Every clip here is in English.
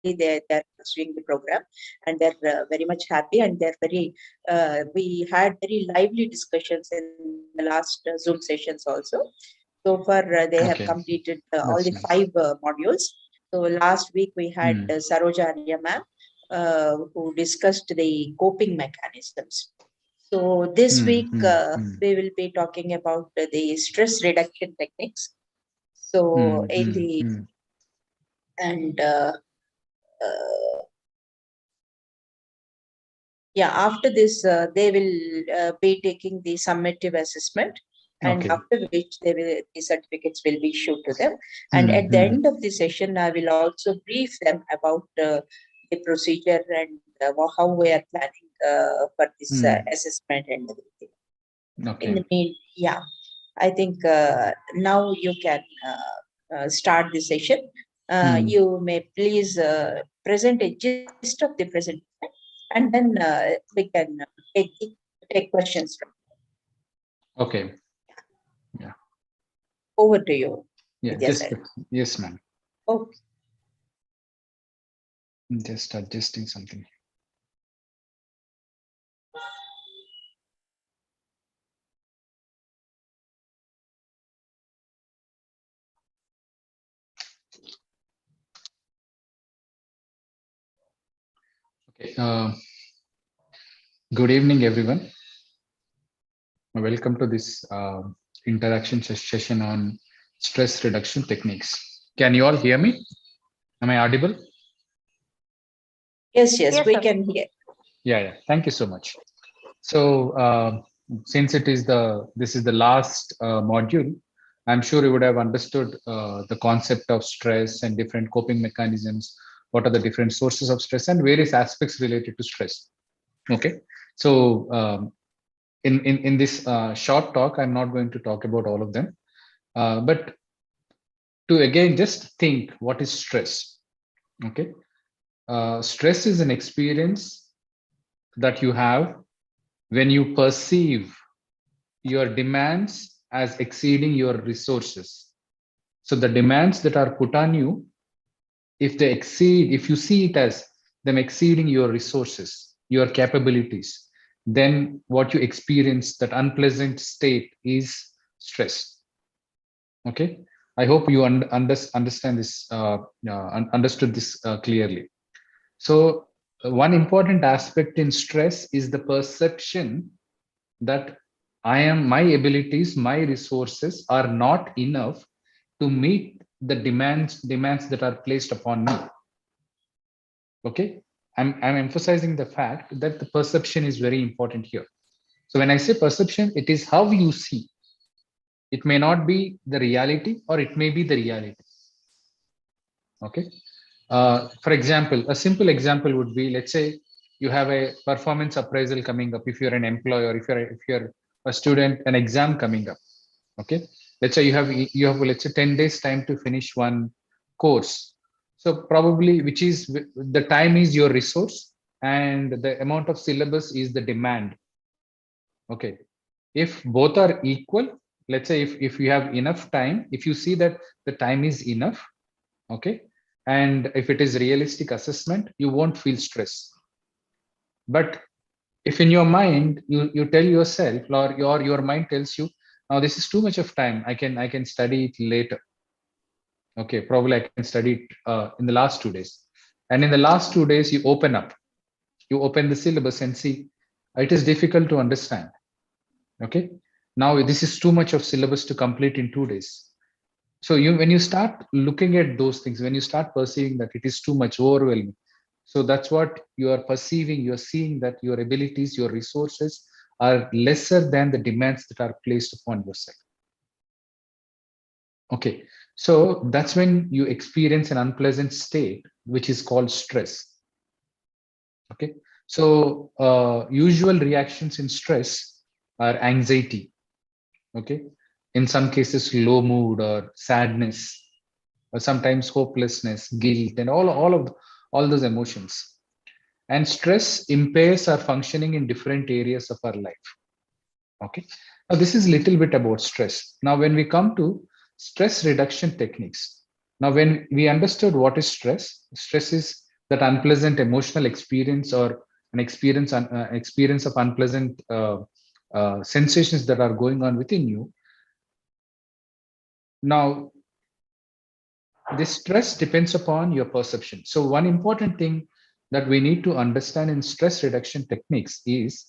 they're pursuing the program, and they're very much happy, and they're very. We had very lively discussions in the last Zoom sessions also. So far, they have Okay, completed all that's the nice. 5 modules. So last week we had Hmm. Saroja Arya ma'am, who discussed the coping mechanisms. So this Hmm. week Hmm. Hmm. we will be talking about the stress reduction techniques. So Hmm. in Hmm. the Hmm. and yeah, after this they will be taking the summative assessment, and Okay. after which the certificates will be issued to them. And Hmm. at the Hmm. end of the session, I will also brief them about the procedure and how we are planning for this Hmm. assessment and everything. In Okay. the mean, yeah, I think now you can start the session. Hmm. You may please present a gist of the presentation, and then we can take questions from. Okay. Yeah. Over to you, Yeah. Vidya sir. Yes, ma'am. Okay. Just adjusting something. Okay. Good evening, everyone. Welcome to this interaction session on stress reduction techniques. Can you all hear me? Am I audible? Yes, yes, Yes, we sir. can hear. Yeah. Yeah. Thank you so much. So, since this is the last module, I'm sure you would have understood the concept of stress and different coping mechanisms. What are the different sources of stress and various aspects related to stress? Okay. So, in this short talk, I'm not going to talk about all of them, but to again just think what is stress. Okay. Stress is an experience that you have when you perceive your demands as exceeding your resources. So the demands that are put on you, if you see it as them exceeding your resources, your capabilities, then what you experience, that unpleasant state, is stress. Okay. I hope you understand this, understood this clearly. So one important aspect in stress is the perception that my abilities, my resources are not enough to meet the demands that are placed upon me. Okay. I'm emphasizing the fact that the perception is very important here. So when I say perception, it is how you see. It may not be the reality, or it may be the reality. Okay. For example, a simple example would be, let's say you have a performance appraisal coming up. If you're an employee, or if you're a student, an exam coming up. Okay. Let's say you have let's say 10 days time to finish one course. So probably, which is the time is your resource, and the amount of syllabus is the demand. Okay. If both are equal, let's say if you have enough time, if you see that the time is enough, okay, and if it is realistic assessment, you won't feel stress. But if in your mind you tell yourself, or your mind tells you, now this is too much of time, I can study it later. Okay, probably I can study it in the last 2 days. And in the last 2 days, you open the syllabus and see it is difficult to understand. Okay, now this is too much of syllabus to complete in 2 days. So when you start looking at those things, when you start perceiving that it is too much overwhelming, so that's what you are perceiving. You're seeing that your abilities, your resources are lesser than the demands that are placed upon yourself. Okay, so that's when you experience an unpleasant state, which is called stress. Okay, so usual reactions in stress are anxiety. Okay, in some cases, low mood or sadness, or sometimes hopelessness, guilt, and all those emotions. And stress impairs our functioning in different areas of our life. Okay. Now this is little bit about stress. Now when we come to stress reduction techniques, now when we understood what is stress, stress is that unpleasant emotional experience or an experience of unpleasant sensations that are going on within you. Now, this stress depends upon your perception. So one important thing that we need to understand in stress reduction techniques is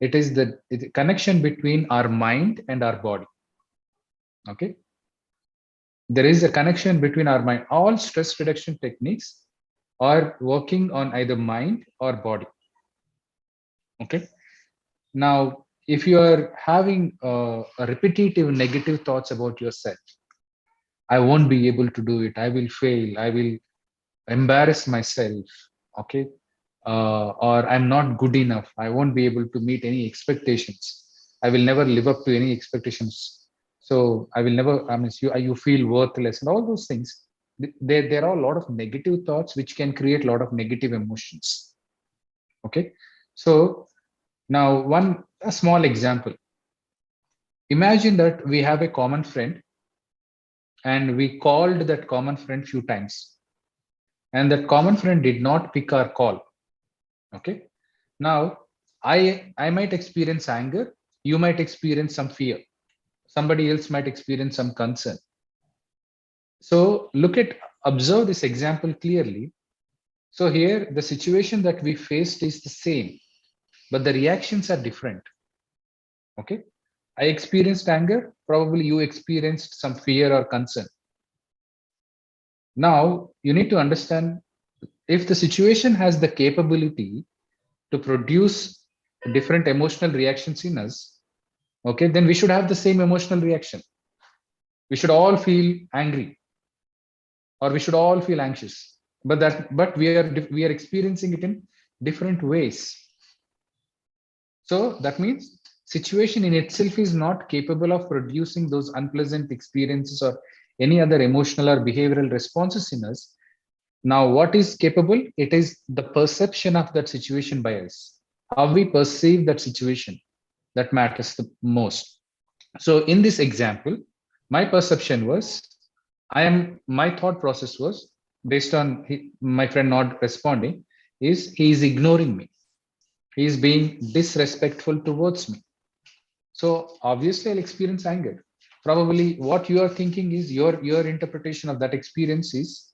it is the connection between our mind and our body. Okay, there is a connection between our mind. All stress reduction techniques are working on either mind or body. Okay, now if you are having a repetitive negative thoughts about yourself, I won't be able to do it, I will fail, I will embarrass myself, okay, or I'm not good enough, I won't be able to meet any expectations, I will never live up to any expectations, so I will never, I mean, you feel worthless and all those things. There are a lot of negative thoughts which can create a lot of negative emotions. Okay, so now a small example. Imagine that we have a common friend and we called that common friend few times and that common friend did not pick our call. Okay, now I might experience anger, you might experience some fear, somebody else might experience some concern. So observe this example clearly. So here the situation that we faced is the same, but the reactions are different. Okay, I experienced anger, probably you experienced some fear or concern. Now you need to understand, if the situation has the capability to produce different emotional reactions in us, okay, then we should have the same emotional reaction. We should all feel angry or we should all feel anxious, but we are experiencing it in different ways. So that means situation in itself is not capable of producing those unpleasant experiences or any other emotional or behavioral responses in us. Now, what is capable? It is the perception of that situation by us. How we perceive that situation, that matters the most. So in this example, my perception was, my thought process was based on my friend not responding, is he is ignoring me. He is being disrespectful towards me. So obviously I'll experience anger. Probably what you are thinking is your interpretation of that experience is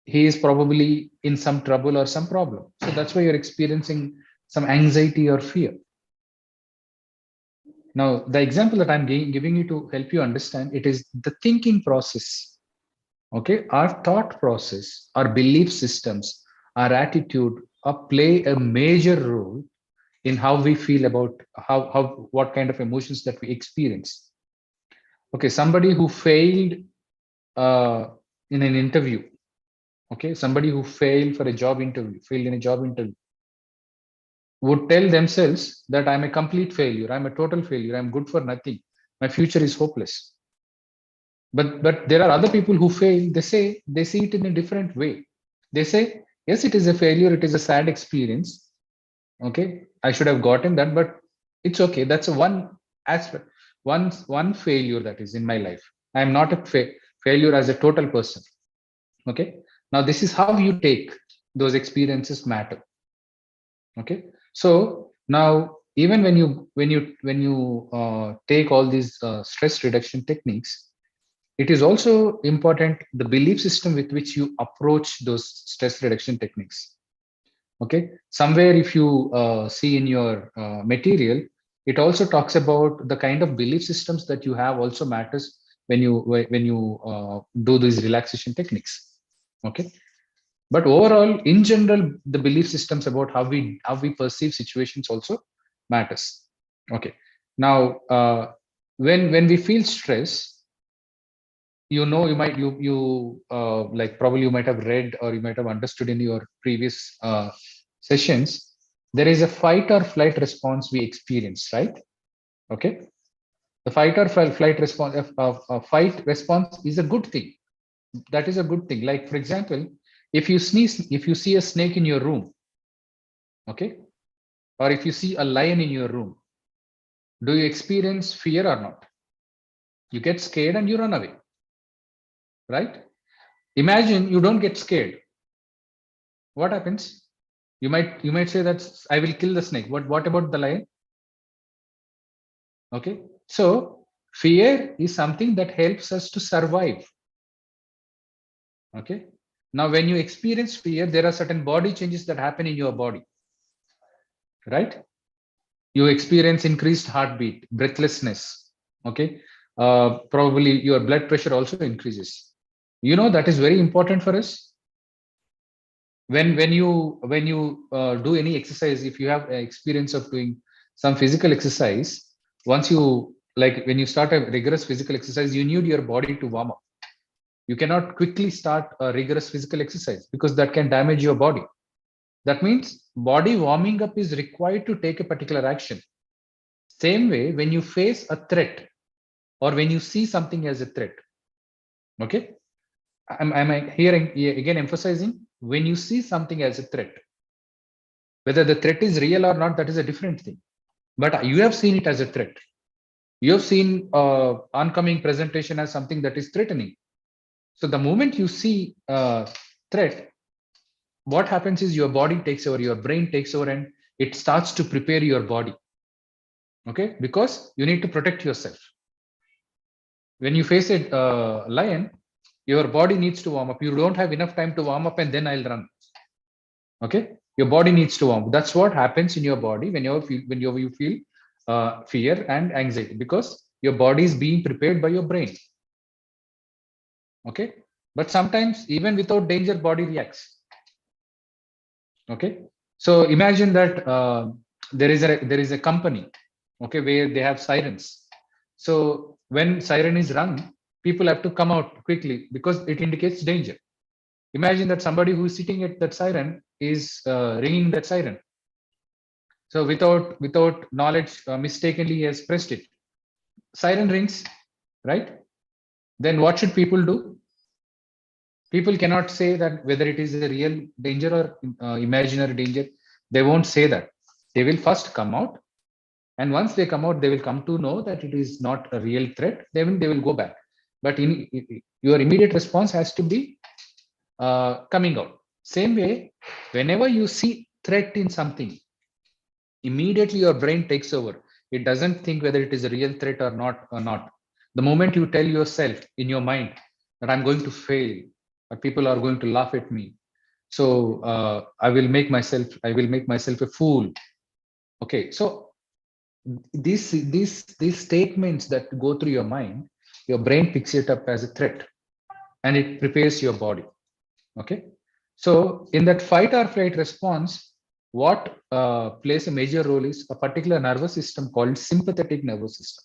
he is probably in some trouble or some problem. So that's why you're experiencing some anxiety or fear. Now, the example that I'm giving you to help you understand, it is the thinking process. Okay, our thought process, our belief systems, our attitude play a major role in how we feel about what kind of emotions that we experience. Okay, somebody who failed uh, in an interview, okay, somebody who failed for a job interview, failed in a job interview, would tell themselves that I'm a complete failure, I'm a total failure, I'm good for nothing, my future is hopeless. But there are other people who fail, they see it in a different way. They say, yes, it is a failure, it is a sad experience. Okay, I should have gotten that, but it's okay. That's a one aspect, one failure that is in my life. I'm not a failure as a total person. Okay, now this is how you take those experiences matter. Okay, so now even when you take all these stress reduction techniques, it is also important the belief system with which you approach those stress reduction techniques. Okay, somewhere if you see in your material, it also talks about the kind of belief systems that you have also matters when you do these relaxation techniques. Okay, but overall in general the belief systems about how we perceive situations also matters. Okay, now when we feel stress, you like probably you might have read or you might have understood in your previous sessions, there is a fight or flight response we experience, right? Okay, the fight or flight response fight response is a good thing. That is a good thing. Like for example, if you sneeze, if you see a snake in your room, okay, or if you see a lion in your room, do you experience fear or not? You get scared and you run away, right? Imagine you don't get scared. what happens? You might say that I will kill the snake. What about the lion? Okay, so fear is something that helps us to survive. Okay, now when you experience fear, there are certain body changes that happen in your body, right? You experience increased heartbeat, breathlessness. Okay, probably your blood pressure also increases. You know, that is very important for us. When you do any exercise, if you have experience of doing some physical exercise, once you, like when you start a rigorous physical exercise, you need your body to warm up. You cannot quickly start a rigorous physical exercise because that can damage your body. That means body warming up is required to take a particular action. Same way, when you face a threat or when you see something as a threat, okay, I'm hearing again emphasizing, when you see something as a threat, whether the threat is real or not, that is a different thing. But you have seen it as a threat. You have seen oncoming presentation as something that is threatening. So the moment you see threat, what happens is your body takes over, your brain takes over, and it starts to prepare your body. Okay, because you need to protect yourself. When you face a lion, your body needs to warm up. You don't have enough time to warm up and then I'll run. Okay, your body needs to warm up. That's what happens in your body you feel fear and anxiety, because your body is being prepared by your brain. Okay, but sometimes even without danger, body reacts. Okay, so imagine that there is a company, okay, where they have sirens. So when siren is rung, people have to come out quickly because it indicates danger. Imagine that somebody who is sitting at that siren is ringing that siren. So without knowledge, mistakenly he has pressed it. Siren rings, right? Then what should people do? People cannot say that whether it is a real danger or imaginary danger. They won't say that. They will first come out, and once they come out, they will come to know that it is not a real threat. They will go back. But your immediate response has to be coming out. Same way, whenever you see threat in something, immediately your brain takes over. It doesn't think whether it is a real threat or not. The moment you tell yourself in your mind that I'm going to fail, or people are going to laugh at me, so I will make myself a fool. Okay, so these statements that go through your mind, your brain picks it up as a threat, and it prepares your body. Okay, so in that fight or flight response, what plays a major role is a particular nervous system called sympathetic nervous system,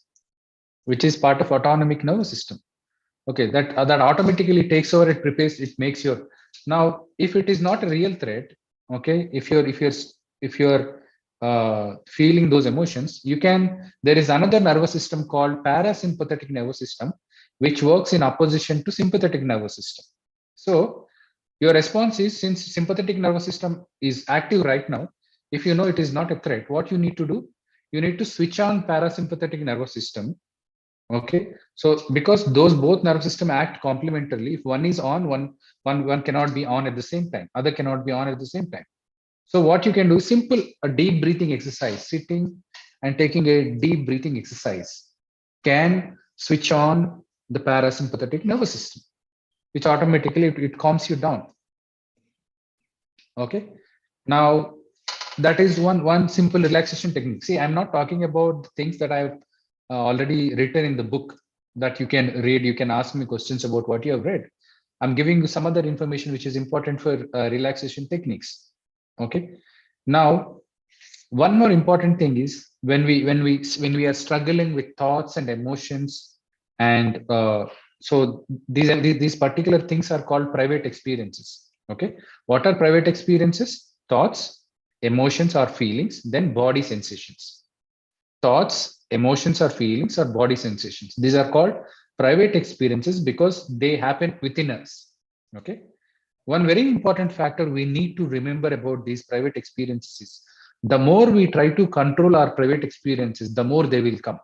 which is part of autonomic nervous system. Okay, that automatically takes over. It prepares. It makes your, now if it is not a real threat. Okay, if you're feeling those emotions, you can. There is another nervous system called parasympathetic nervous system, which works in opposition to sympathetic nervous system. So your response is, since sympathetic nervous system is active right now, if you know it is not a threat, what you need to do, you need to switch on parasympathetic nervous system. Okay, so because those both nerve system act complementarily, if one is on, one cannot be on at the same time, other cannot be on at the same time. So what you can do is simple, a deep breathing exercise, sitting and taking a deep breathing exercise can switch on the parasympathetic nervous system, which automatically it calms you down. Okay, now that is one simple relaxation technique. See, I'm not talking about the things that I've already written in the book that you can read. You can ask me questions about what you have read. I'm giving you some other information which is important for relaxation techniques. Okay, now one more important thing is, when we are struggling with thoughts and emotions, and so these particular things are called private experiences. Okay, what are private experiences? Thoughts, emotions or feelings, then body sensations. Thoughts, emotions or feelings, or body sensations, these are called private experiences because they happen within us. Okay, one very important factor we need to remember about these private experiences is, the more we try to control our private experiences, the more they will come.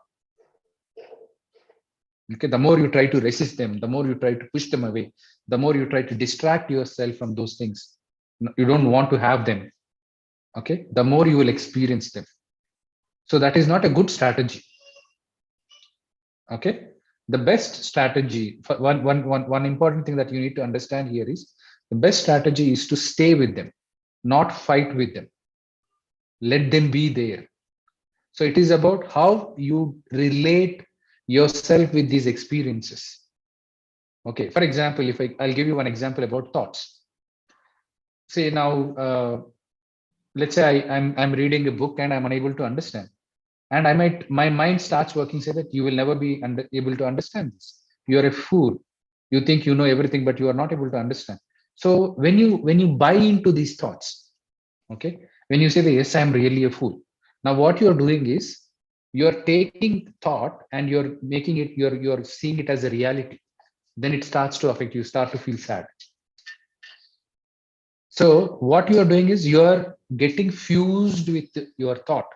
Okay, the more you try to resist them, the more you try to push them away, the more you try to distract yourself from those things, You don't want to have them. Okay, the more you will experience them. So that is not a good strategy. Okay, the best strategy, one important thing that you need to understand here is the best strategy is to stay with them, not fight with them. Let them be there. So it is about how you relate yourself with these experiences. Okay, for example, I'll give you one example about thoughts. Say now, let's say I'm reading a book and I'm unable to understand, and my mind starts working, say that you will never be able to understand this. You're a fool. You think you know everything, but you are not able to understand. So when you buy into these thoughts, okay, when you say that yes, I'm really a fool. Now what you're doing is you're taking thought and you're making it, you're seeing it as a reality. Then it starts to affect you. Start to feel sad. So what you are doing is you're getting fused with your thought.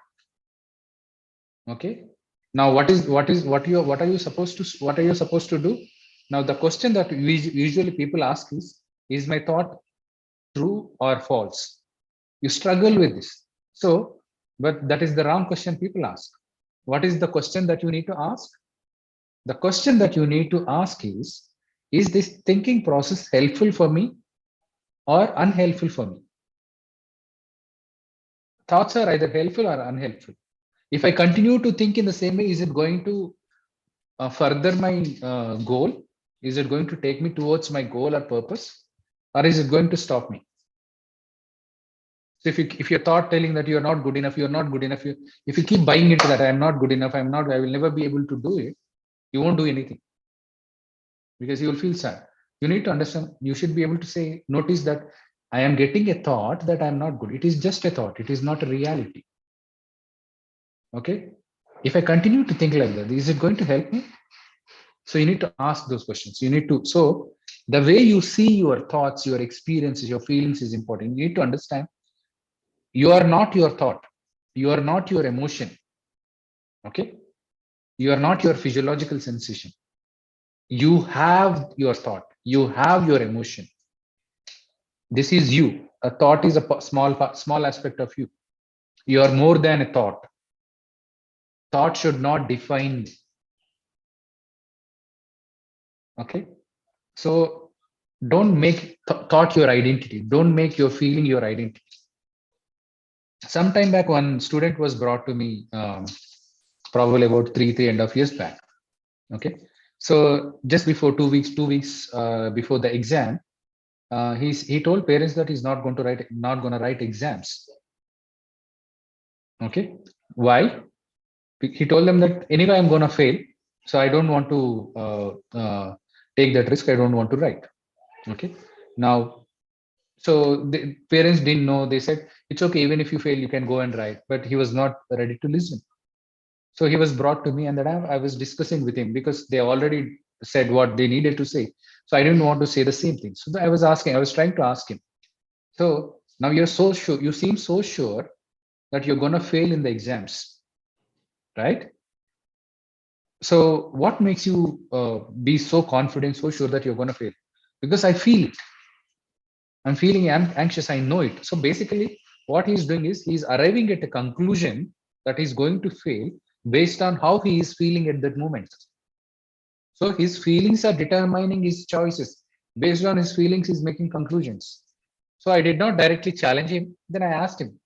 Okay. Now what are you supposed to do? Now the question that usually people ask is my thought true or false? You struggle with this. So, but that is the wrong question people ask. What is the question that you need to ask? The question that you need to ask is this thinking process helpful for me or unhelpful for me? Thoughts are either helpful or unhelpful. If I continue to think in the same way, is it going to further my goal? Is it going to take me towards my goal or purpose? Or is it going to stop me? So if you're thought telling that you're not good enough, you're not good enough, if you keep buying into that, I'm not good enough, I will never be able to do it, you won't do anything because you will feel sad. You need to understand, you should be able to say, notice that I am getting a thought that I'm not good. It is just a thought, it is not a reality. Okay. If I continue to think like that, is it going to help me? So you need to ask those questions. You need to, so the way you see your thoughts, your experiences, your feelings is important. You need to understand you are not your thought. You are not your emotion. Okay. You are not your physiological sensation. You have your thought. You have your emotion. This is you. A thought is a small aspect of you. You are more than a thought. Thought should not define me. Okay. So don't make thought your identity. Don't make your feeling your identity. Sometime back, one student was brought to me, probably about three and a half years back. Okay. So just before 2 weeks before the exam, he told parents that he's not going to write exams. Okay. Why? He told them that anyway I'm going to fail, so I don't want to take that risk. I don't want to write. Okay. Now, so the parents didn't know. They said it's okay, even if you fail, you can go and write. But he was not ready to listen. So he was brought to me, and then I was discussing with him because they already said what they needed to say. So I didn't want to say the same thing. So I was trying to ask him. So now you're so sure, you seem so sure that you're going to fail in the exams, right? So what makes you be so confident, so sure that you're going to fail? Because I feel it. I'm feeling anxious. I know it. So basically, what he's doing is he's arriving at a conclusion that he's going to fail based on how he is feeling at that moment. So his feelings are determining his choices. Based on his feelings, he's making conclusions. So I did not directly challenge him. Then I asked him,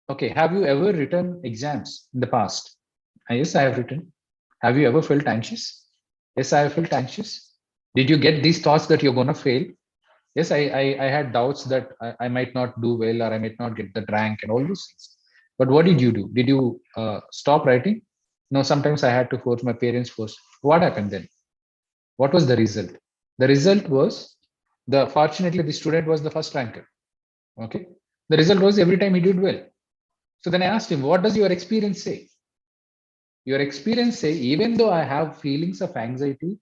okay, have you ever written exams in the past? Yes, I have written. Have you ever felt anxious? Yes, I have felt anxious. Did you get these thoughts that you're going to fail? Yes, I had doubts that I might not do well or I might not get the rank and all those things. But what did you do? Did you stop writing? No, sometimes I had to force my parents first. What happened then? What was the result? The result was fortunately the student was the first ranker. Okay. The result was every time he did well. So then I asked him, what does your experience say? Your experience say, even though I have feelings of anxiety,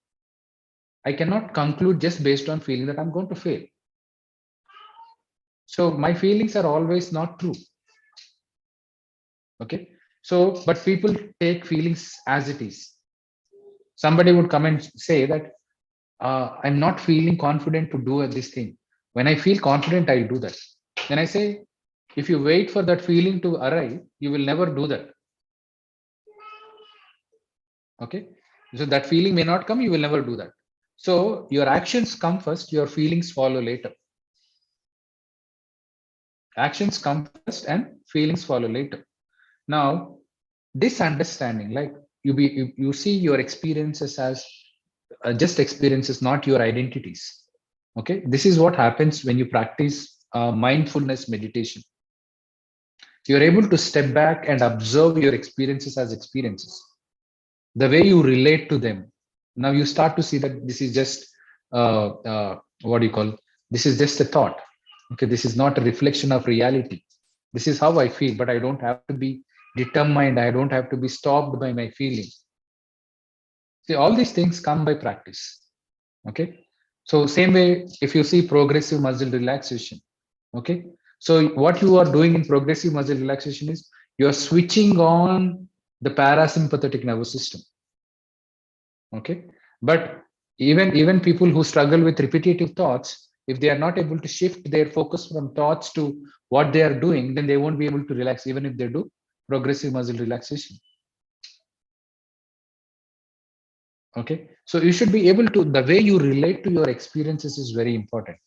I cannot conclude just based on feeling that I'm going to fail. So my feelings are always not true. Okay. So, but people take feelings as it is. Somebody would come and say that I'm not feeling confident to do this thing. When I feel confident, I'll do that. When I say, if you wait for that feeling to arrive, you will never do that. Okay. So that feeling may not come, you will never do that. So your actions come first, your feelings follow later. Actions come first and feelings follow later. Now, this understanding, like you see your experiences as just experiences, not your identities. Okay. This is what happens when you practice mindfulness meditation. You're able to step back and observe your experiences as experiences, the way you relate to them. Now you start to see that this is just what do you call, this is just a thought. Okay, this is not a reflection of reality. This is how I feel, but I don't have to be determined, I don't have to be stopped by my feeling. See, all these things come by practice. Okay, so same way, if you see progressive muscle relaxation, okay, so what you are doing in progressive muscle relaxation is you are switching on the parasympathetic nervous system. Okay, but even people who struggle with repetitive thoughts, if they are not able to shift their focus from thoughts to what they are doing, then they won't be able to relax even if they do progressive muscle relaxation. Okay, so you should be able to, the way you relate to your experiences is very important,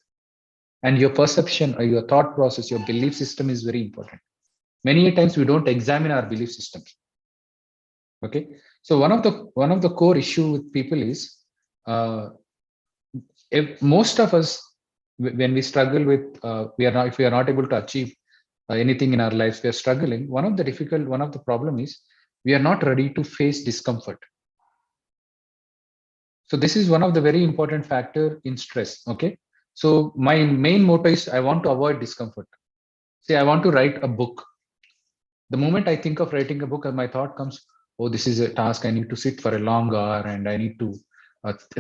and your perception or your thought process, your belief system is very important. Many times we don't examine our belief system. Okay, so one of the core issue with people is, uh, if most of us, when we struggle with, we are not, if we are not able to achieve anything in our lives, we are struggling. One of the problem is we are not ready to face discomfort. So this is one of the very important factor in stress. Okay, so my main motto is I want to avoid discomfort. Say I want to write a book. The moment I think of writing a book, my thought comes, oh, this is a task. I need to sit for a long hour and I need to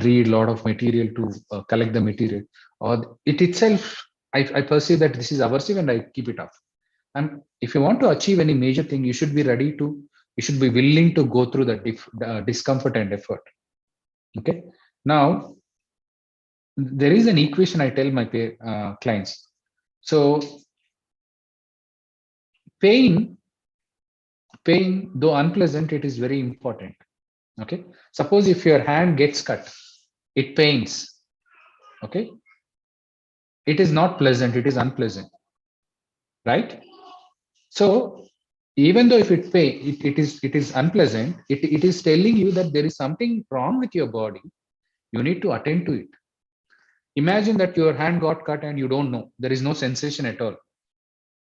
read a lot of material to collect the material. Or it itself, I perceive that this is aversive and I keep it off. And if you want to achieve any major thing, you should be ready to, you should be willing to go through the discomfort and effort. Okay. Now, there is an equation I tell my clients. So pain, pain, though unpleasant, it is very important. Okay, suppose if your hand gets cut, it pains. Okay, it is not pleasant, it is unpleasant, right? So even though if it is unpleasant, it is telling you that there is something wrong with your body, you need to attend to it. Imagine that your hand got cut and you don't know, there is no sensation at all.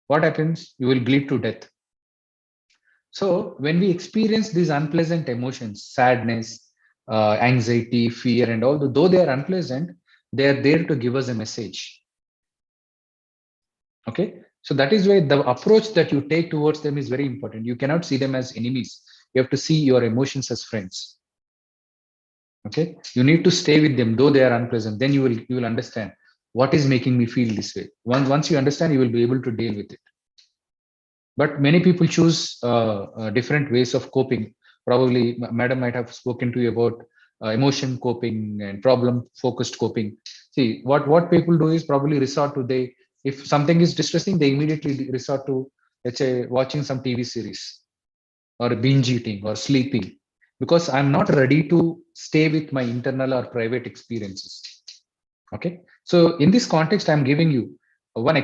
What happens? You will bleed to death. So when we experience these unpleasant emotions, sadness, anxiety, fear, and all, though they are unpleasant, they are there to give us a message. Okay, so that is why the approach that you take towards them is very important. You cannot see them as enemies. You have to see your emotions as friends. Okay, you need to stay with them, though they are unpleasant. Then you will understand what is making me feel this way. Once you understand, you will be able to deal with it. But many people choose different ways of coping. Probably madam might have spoken to you about emotion coping and problem focused coping. See, what people do is probably resort to, they, if something is distressing, they immediately resort to, let's say, watching some TV series or binge eating or sleeping, because I'm not ready to stay with my internal or private experiences. Okay, so in this context, I'm giving you one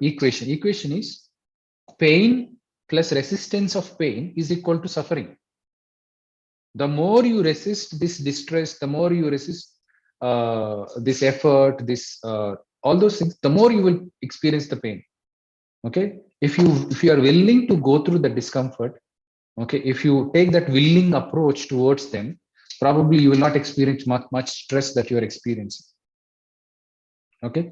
equation. Equation is pain plus resistance of pain is equal to suffering. The more you resist this distress, the more you resist this effort, this all those things, the more you will experience the pain. Okay, if you are willing to go through the discomfort, okay, if you take that willing approach towards them, probably you will not experience much stress that you are experiencing. Okay,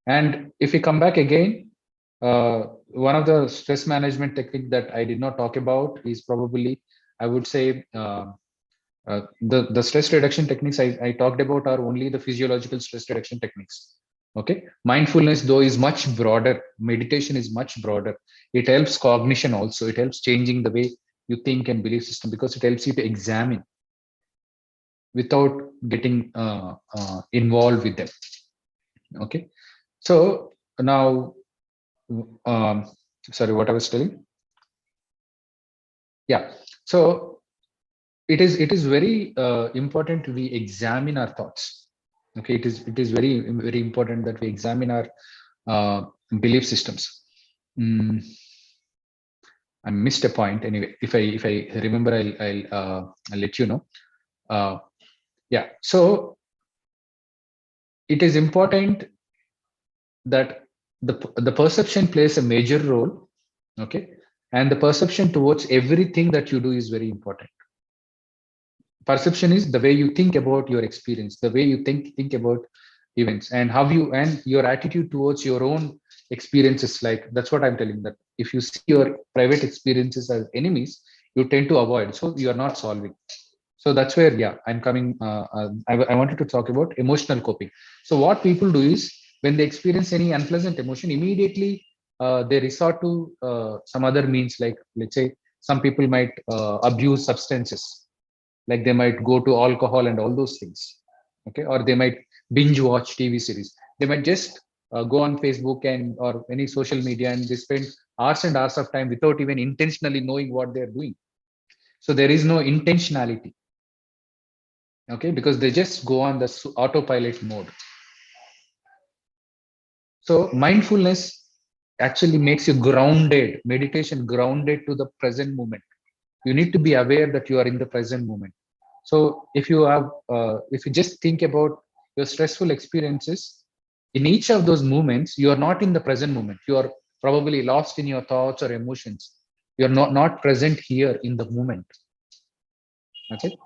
and if we come back again, one of the stress management technique that I did not talk about is probably, I would say, the stress reduction techniques I talked about are only the physiological stress reduction techniques. Okay, mindfulness though is much broader. Meditation is much broader. It helps cognition also. It helps changing the way you think and belief system, because it helps you to examine without getting involved with them. Okay, So now, sorry, what I was telling. Yeah. So it is very important we examine our thoughts. Okay, it is very important that we examine our uh, belief systems. Mm, I missed a point anyway. If I remember, I'll let you know. Uh, yeah. So it is important that the perception plays a major role. Okay, and the perception towards everything that you do is very important. Perception is the way you think about your experience, the way you think about events, and how you and your attitude towards your own experiences. Like that's what I'm telling, that if you see your private experiences as enemies, you tend to avoid, so you are not solving. So that's where, yeah, I'm coming. I wanted to talk about emotional coping. So what people do is, when they experience any unpleasant emotion, immediately they resort to some other means. Like, let's say, some people might abuse substances, like they might go to alcohol and all those things. Okay, or they might binge watch TV series. They might just go on Facebook and or any social media, and they spend hours and hours of time without even intentionally knowing what they're doing. So there is no intentionality. Okay, because they just go on the autopilot mode. So mindfulness actually makes you grounded, meditation grounded to the present moment. You need to be aware that you are in the present moment. So if you just think about your stressful experiences, in each of those moments, you are not in the present moment. You are probably lost in your thoughts or emotions. You are not present here in the moment. Okay.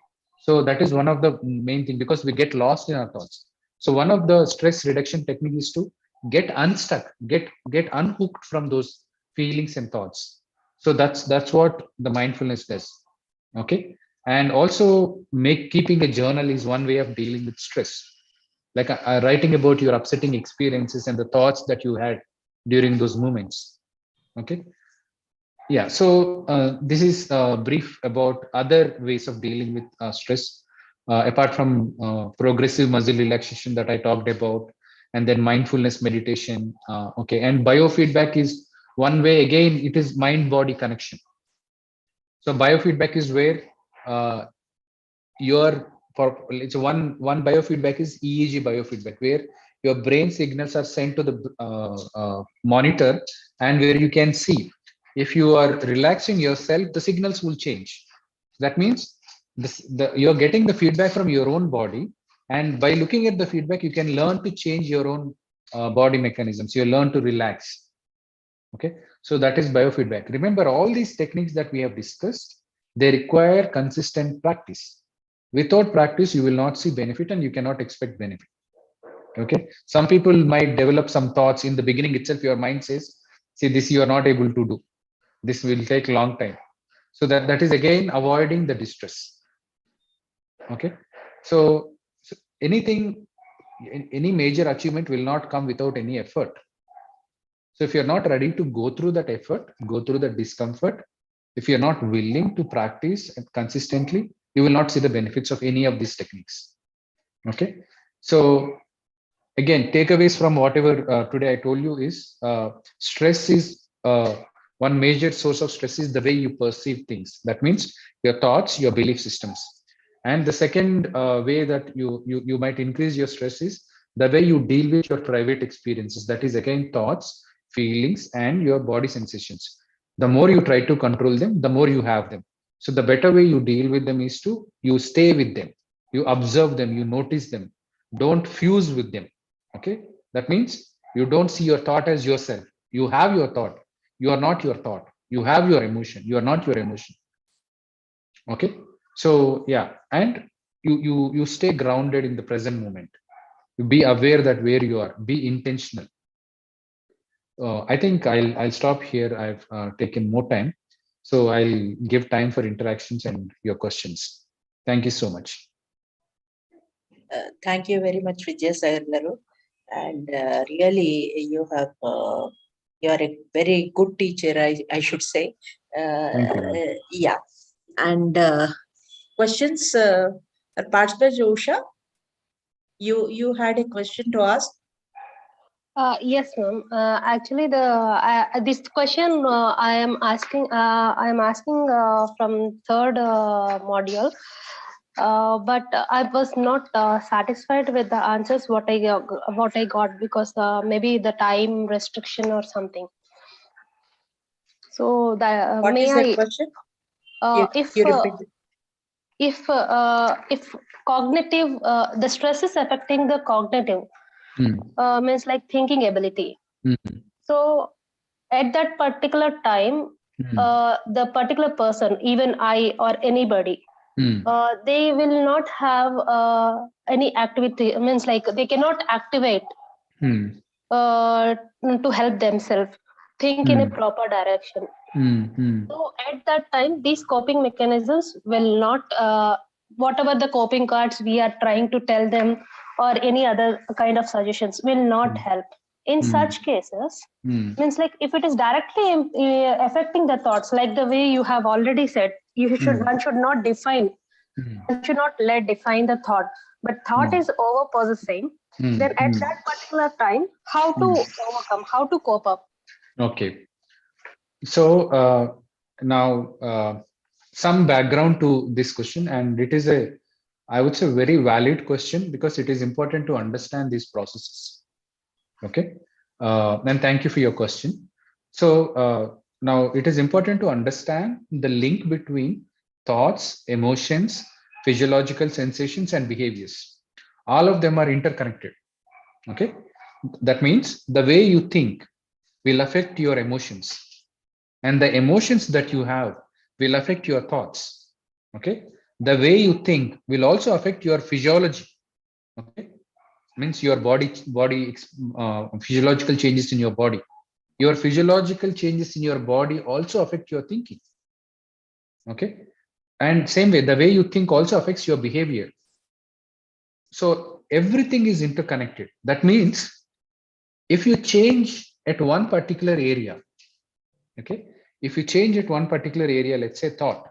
So that is one of the main thing, because we get lost in our thoughts. So one of the stress reduction technique is to get unstuck, get unhooked from those feelings and thoughts. So that's what the mindfulness does. Okay. And also, keeping a journal is one way of dealing with stress. Like writing about your upsetting experiences and the thoughts that you had during those moments. Okay. Yeah, so this is brief about other ways of dealing with stress, apart from progressive muscle relaxation that I talked about, and then mindfulness meditation. Okay, and biofeedback is one way. Again, it is mind-body connection. So biofeedback is where uh, your for it's one biofeedback is EEG biofeedback, where your brain signals are sent to the monitor, and where you can see if you are relaxing yourself, the signals will change. That means you're getting the feedback from your own body, and by looking at the feedback, you can learn to change your own body mechanisms. You learn to relax. Okay, so that is biofeedback. Remember, all these techniques that we have discussed, they require consistent practice. Without practice, you will not see benefit, and you cannot expect benefit. Okay, some people might develop some thoughts in the beginning itself. Your mind says, see, this you are not able to do, this will take long time. So that is again avoiding the distress. Okay, so anything, any major achievement will not come without any effort. So if you're not ready to go through that effort, go through the discomfort, if you're not willing to practice consistently, you will not see the benefits of any of these techniques. Okay. So again, takeaways from whatever today I told you is, stress is one major source of stress is the way you perceive things. That means your thoughts, your belief systems. And the second way that you might increase your stress is the way you deal with your private experiences. That is again thoughts, feelings, and your body sensations. The more you try to control them, the more you have them. So the better way you deal with them is to you stay with them, you observe them, you notice them, don't fuse with them. Okay, that means you don't see your thought as yourself. You have your thought, you are not your thought. You have your emotion, you are not your emotion. Okay, so yeah, and you stay grounded in the present moment. You be aware that where you are, be intentional. I think I'll stop here. I've taken more time, so I'll give time for interactions and your questions. Thank you so much. Thank you very much, Vijay Sagarnaru. And really, you are a very good teacher, I should say. Thank you. Yeah. And questions, Participant Josha, you had a question to ask? Yes, ma'am. Actually, this question I am asking from third module, but I was not satisfied with the answers what I got, because maybe the time restriction or something. So What may is that I, question? You, if you repeat it. if cognitive, the stress is affecting the cognitive, means like thinking ability. Mm. So at that particular time, Mm. the particular person, even I or anybody, Mm. they will not have any activity, means like they cannot activate Mm. uh, to help themselves think in a Mm. proper direction. Mm. So at that time, these coping mechanisms will not, whatever the coping cards we are trying to tell them or any other kind of suggestions will not Mm. help. In Mm. such cases, Mm. means like if it is directly affecting the thoughts, like the way you have already said, Mm. one should not define, Mm. one should not let define the thought, but thought Mm. is over possessing. Then Mm. at Mm. that particular time, how to Mm. overcome, how to cope up? Okay. So now some background to this question, and it is a, I would say, very valid question, because it is important to understand these processes. Okay. And thank you for your question. So now it is important to understand the link between thoughts, emotions, physiological sensations, and behaviors. All of them are interconnected. Okay. That means the way you think will affect your emotions, and the emotions that you have will affect your thoughts. Okay. The way you think will also affect your physiology. Okay. Means your body physiological changes in your body. Your physiological changes in your body also affect your thinking. Okay. And same way, the way you think also affects your behavior. So everything is interconnected. That means if you change at one particular area, okay, if you change at one particular area, let's say thought,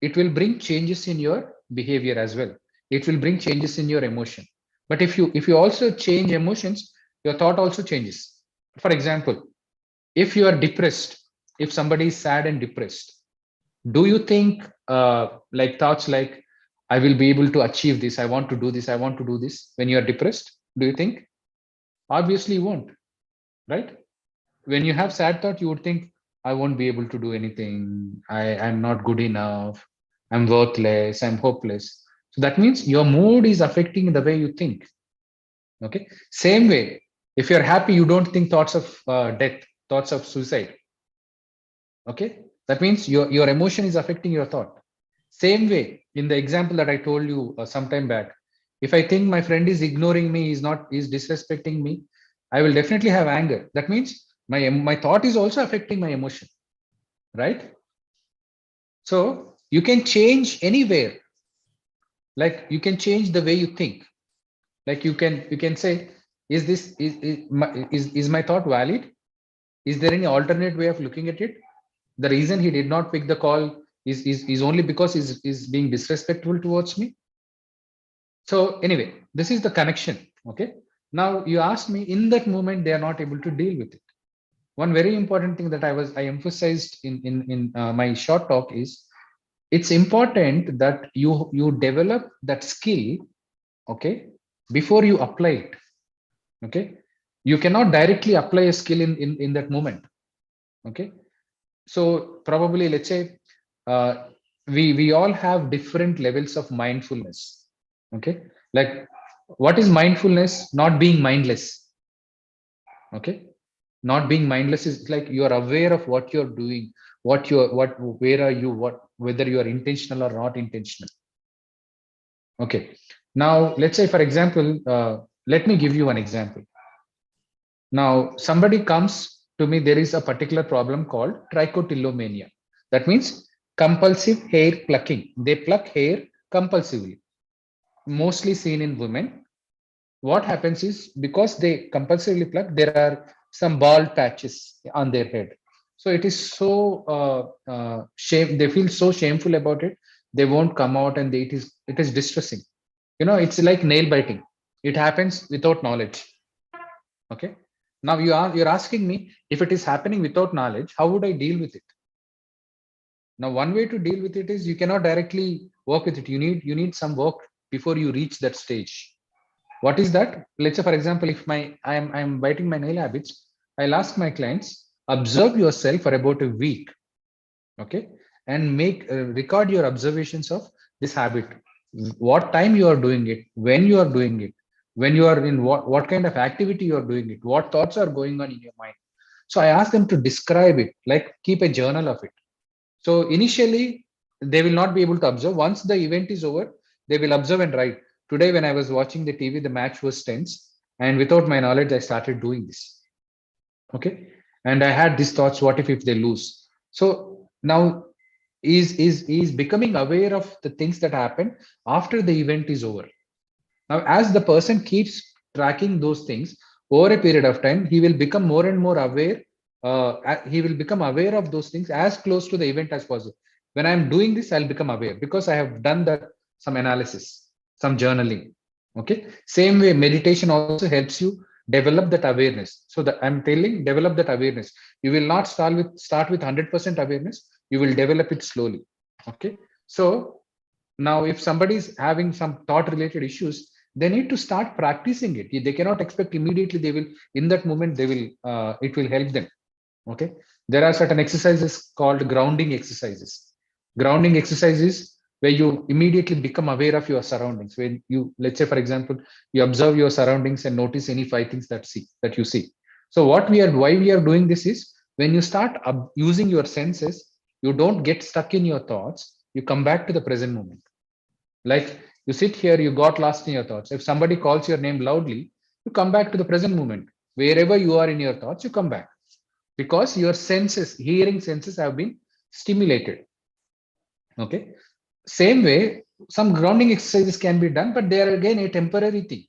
it will bring changes in your behavior as well. It will bring changes in your emotion. But if you also change emotions, your thought also changes. For example, if you are depressed, if somebody is sad and depressed, do you think like thoughts like, I will be able to achieve this, I want to do this, I want to do this, when you are depressed? Do you think? Obviously you won't, right? When you have sad thought, you would think, I won't be able to do anything, I'm not good enough, I'm worthless, I'm hopeless. So that means your mood is affecting the way you think. Okay. Same way, if you're happy, you don't think thoughts of death, thoughts of suicide. Okay. That means your emotion is affecting your thought. Same way, in the example that I told you some time back, if I think my friend is ignoring me, is disrespecting me, I will definitely have anger. That means my thought is also affecting my emotion, right? So you can change anywhere. Like you can change the way you think. Like you can say, is this is my thought valid? Is there any alternate way of looking at it? The reason he did not pick the call is only because is being disrespectful towards me. So anyway, this is the connection. Okay. Now you asked me, in that moment they are not able to deal with it. One very important thing that I emphasized in my short talk is, it's important that you develop that skill, okay, before you apply it. Okay. You cannot directly apply a skill in that moment. Okay. So probably, let's say, uh, we all have different levels of mindfulness. Okay. Like, what is mindfulness? Not being mindless. Okay. Not being mindless is like you are aware of what you're doing, where are you, whether you are intentional or not intentional. Okay. Now let's say, for example, let me give you an example. Now somebody comes to me, there is a particular problem called trichotillomania. That means compulsive hair plucking. They pluck hair compulsively, mostly seen in women. What happens is, because they compulsively pluck, there are some bald patches on their head. So it is so shame. They feel so shameful about it. They won't come out, and it is distressing. It's like nail biting. It happens without knowledge. Okay. Now you're asking me, if it is happening without knowledge, how would I deal with it? Now, one way to deal with it is you cannot directly work with it. You need some work before you reach that stage. What is that? Let's say, for example, if I'm biting my nail habits, I'll ask my clients, observe yourself for about a week, okay, and record your observations of this habit. What time you are doing it, when you are doing it, when you are in what kind of activity you are doing it, what thoughts are going on in your mind. So I ask them to describe it, like keep a journal of it. So initially, they will not be able to observe. Once the event is over, they will observe and write. Today, when I was watching the TV, the match was tense, and without my knowledge, I started doing this. Okay, and I had these thoughts: what if they lose? So now, is becoming aware of the things that happen after the event is over. Now, as the person keeps tracking those things over a period of time, he will become more and more aware. He will become aware of those things as close to the event as possible. When I'm doing this, I'll become aware because I have done that some analysis, some journaling. Okay. Same way, meditation also helps you develop that awareness. So that I'm telling, develop that awareness. You will not start with 100% awareness. You will develop it slowly. Okay. So now, if somebody is having some thought related issues, they need to start practicing it. They cannot expect immediately they will, in that moment, they will, it will help them. Okay. There are certain exercises called grounding exercises. Grounding exercises where you immediately become aware of your surroundings. When you, let's say, for example, you observe your surroundings and notice any five things that you see. So why we are doing this is, when you start using your senses, you don't get stuck in your thoughts. You come back to the present moment. Like, you sit here, you got lost in your thoughts. If somebody calls your name loudly, you come back to the present moment. Wherever you are in your thoughts, you come back because your senses, hearing senses, have been stimulated. Okay. Same way, some grounding exercises can be done, but they are again a temporary thing.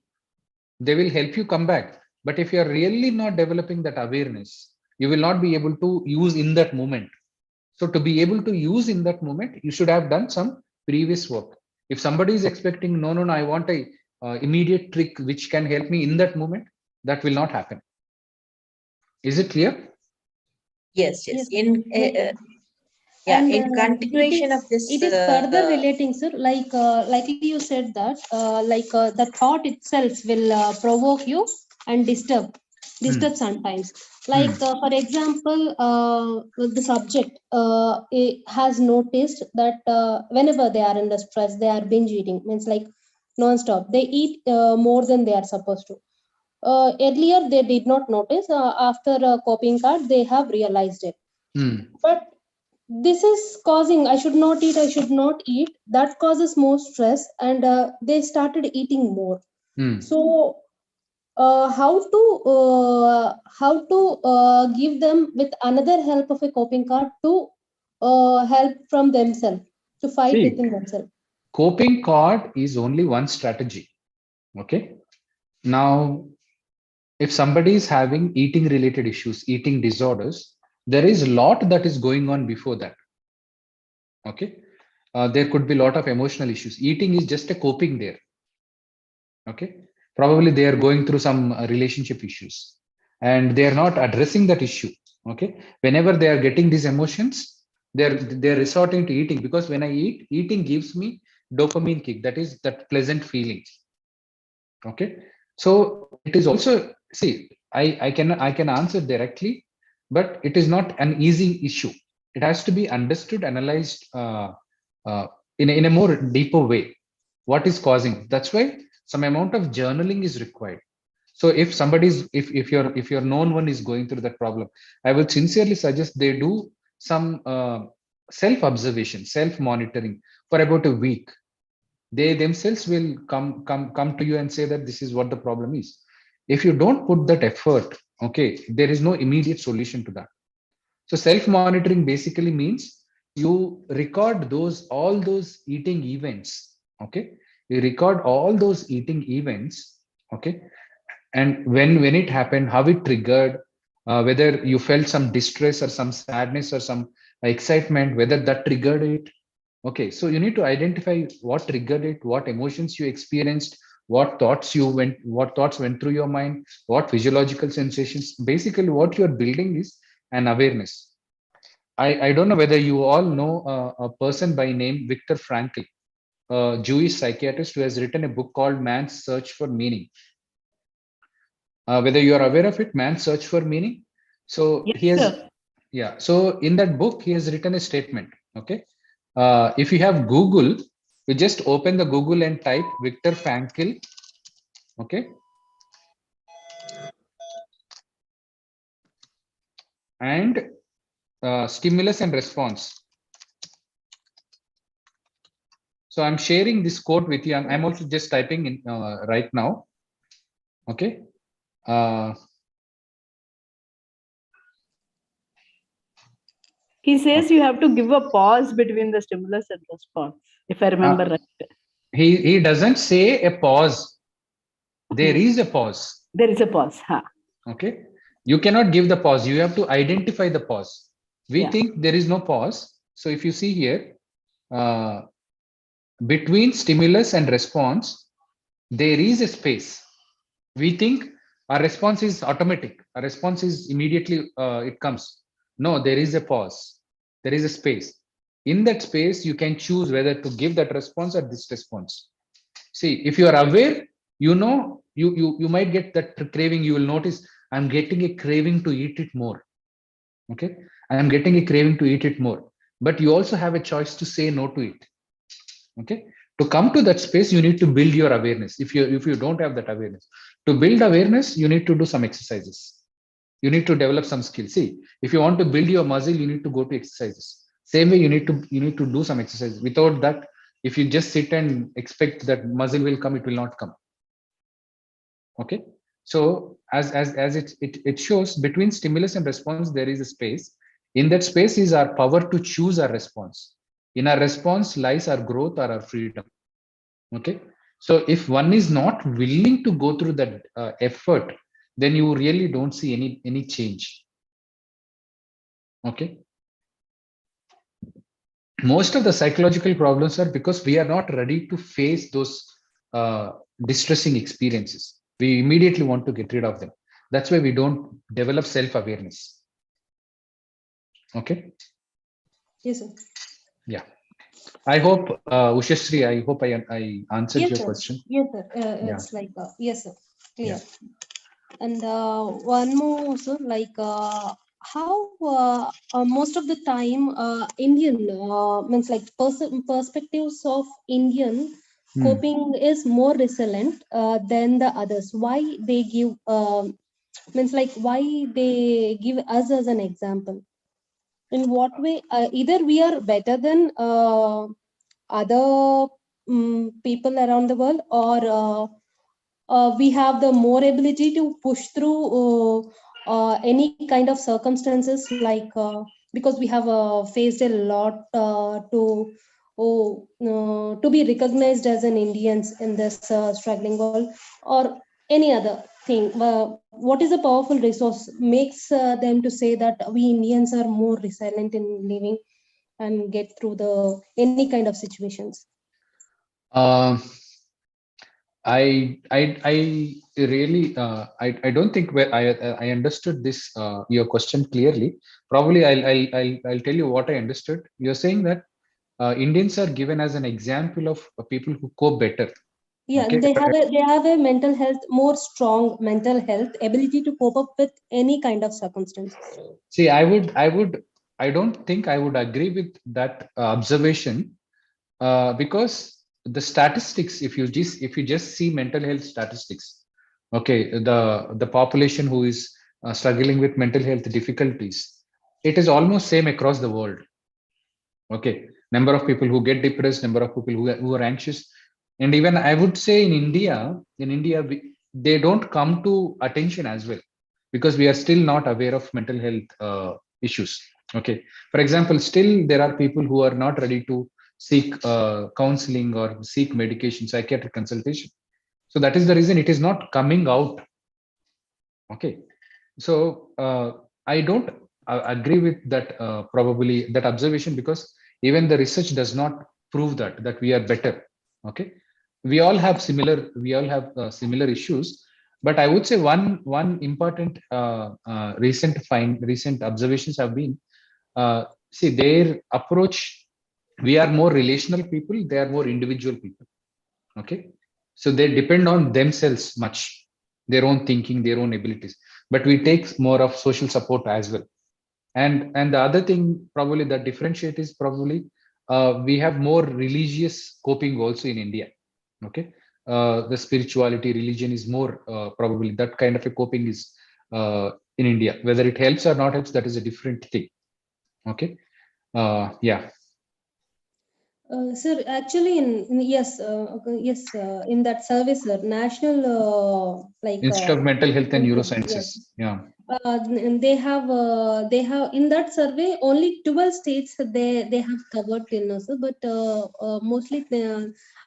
They will help you come back. But if you are really not developing that awareness, you will not be able to use in that moment. So to be able to use in that moment, you should have done some previous work. If somebody is expecting, no, I want a immediate trick which can help me in that moment, that will not happen. Is it clear? Yes, Yes. In And in continuation of this, it is further relating, sir. Likely you said that, the thought itself will provoke you and disturb sometimes. For example, the subject it has noticed that whenever they are under stress, they are binge eating. Means like non-stop. They eat more than they are supposed to. Earlier, they did not notice. After a coping card, they have realized it. But this is causing, I should not eat. That causes more stress, and they started eating more. So how to give them with another help of a coping card to help from themselves, to fight within themselves. Coping card is only one strategy. Okay. Now, if somebody is having eating related issues, eating disorders, there is a lot that is going on before that. Okay. There could be a lot of emotional issues. Eating is just a coping there. Okay. Probably they are going through some relationship issues and they are not addressing that issue. Okay. Whenever they are getting these emotions, they're resorting to eating, because when I eat, eating gives me dopamine kick. That is that pleasant feeling. Okay. So it is also, see, I can answer directly, but it is not an easy issue. It has to be understood, analyzed in a more deeper way. What is causing? That's why some amount of journaling is required. So if somebody's, if your known one is going through that problem, I would sincerely suggest they do some self observation, self monitoring for about a week. They themselves will come to you and say that this is what the problem is. If you don't put that effort, okay, there is no immediate solution to that. So self monitoring basically means you record all those eating events. Okay, you record all those eating events. Okay, and when it happened, how it triggered, whether you felt some distress or some sadness or some excitement, whether that triggered it. Okay, so you need to identify what triggered it, what emotions you experienced, what thoughts went through your mind, what physiological sensations. Basically, what you're building is an awareness. I don't know whether you all know a person by name Viktor Frankl, a Jewish psychiatrist who has written a book called Man's Search for Meaning. Whether you are aware of it, Man's Search for Meaning. So Yes, he has, sir. yeah. So in that book, he has written a statement. Okay. If you have Google, you just open the Google and type Viktor Frankl. Okay. And stimulus and response. So I'm sharing this quote with you. I'm also just typing in right now. Okay. He says you have to give a pause between the stimulus and response, if I remember right. He doesn't say a pause. There is a pause. There is a pause. Huh. Okay. You cannot give the pause. You have to identify the pause. We think there is no pause. So if you see here, between stimulus and response, there is a space. We think our response is automatic. Our response is immediately, it comes. No, there is a pause. There is a space. In that space, you can choose whether to give that response or this response. See, if you are aware, you know, you might get that craving. You will notice, I'm getting a craving to eat it more. Okay. I am getting a craving to eat it more. But you also have a choice to say no to it. Okay. To come to that space, you need to build your awareness. If you don't have that awareness, to build awareness, you need to do some exercises. You need to develop some skills. See, if you want to build your muscle, you need to go to exercises. Same way, you need to do some exercise. Without that, if you just sit and expect that muscle will come, it will not come. Okay. So as it shows, between stimulus and response, there is a space. In that space is our power to choose our response. In our response lies our growth or our freedom. Okay. So if one is not willing to go through that effort, then you really don't see any change. Okay. Most of the psychological problems are because we are not ready to face those distressing experiences. We immediately want to get rid of them. That's why we don't develop self-awareness. Okay. Yes, sir. Yeah. I hope, Ushashree, I hope I answered your question. Yes, sir. It's like, yes, sir. Clear. Yeah. And one more also, like how most of the time Indian means like perspectives of Indian coping is more resilient than the others. Why they give means like why they give us as an example? In what way? Either we are better than other people around the world, or we have the more ability to push through any kind of circumstances, like because we have faced a lot to be recognized as an Indians in this struggling world, or any other thing. What is a powerful resource makes them to say that we Indians are more resilient in living and get through the any kind of situations? I really I don't think I understood this your question clearly. Probably I'll tell you what I understood. You're saying that Indians are given as an example of people who cope better. Yeah, Okay. they have a mental health, more strong mental health ability to cope up with any kind of circumstances. See, I don't think I would agree with that observation because the statistics, if you just see mental health statistics, okay, the population who is struggling with mental health difficulties, it is almost same across the world. Okay, number of people who get depressed, number of people who are anxious, and even I would say in India, they don't come to attention as well because we are still not aware of mental health issues. Okay, for example, still there are people who are not ready to seek counseling or seek medication, psychiatric consultation. So that is the reason it is not coming out. Okay, so I don't agree with that probably that observation, because even the research does not prove that we are better. Okay, we all have similar issues, but I would say one important recent observations have been, see, their approach, we are more relational people, they are more individual people. Okay, so they depend on themselves much, their own thinking, their own abilities, but we take more of social support as well. And the other thing probably that differentiate is probably we have more religious coping also in India. Okay, the spirituality, religion is more probably that kind of a coping is in India. Whether it helps or not helps, that is a different thing. Okay, yeah. Sir, actually, yes, yes, in that survey, sir, national Institute of Mental Health and Neurosciences. yes, Yeah. they have in that survey only 12 states they have covered illness, but mostly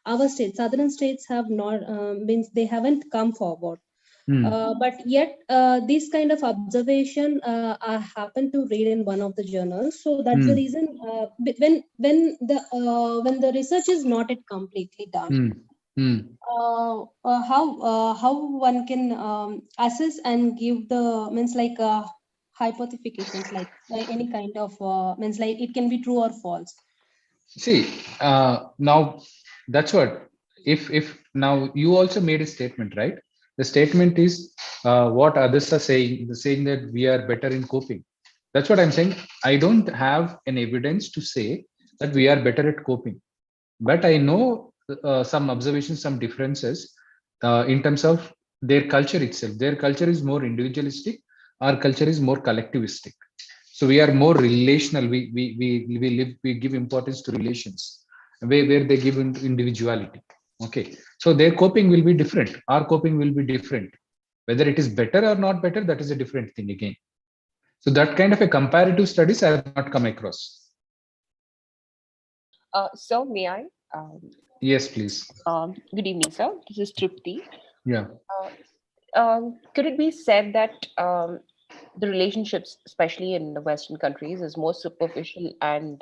our states, southern states have not means they haven't come forward. But yet, this kind of observation I happened to read in one of the journals. So that's the reason when the research is not yet completely done, how one can assess and give the means like hypothetications, like any kind of means like it can be true or false. See, now that's what, if now you also made a statement, right? The statement is what others are saying, saying that we are better in coping. That's what I'm saying. I don't have an evidence to say that we are better at coping, but I know some observations, some differences in terms of their culture itself. Their culture is more individualistic. Our culture is more collectivistic. So we are more relational. We give importance to relations, where they give individuality. Okay, so their coping will be different. Our coping will be different. Whether it is better or not better, that is a different thing again. So that kind of a comparative studies I have not come across. So may I? Yes, please. Good evening, sir. This is Tripti. Yeah. Could it be said that the relationships, especially in the Western countries, is more superficial and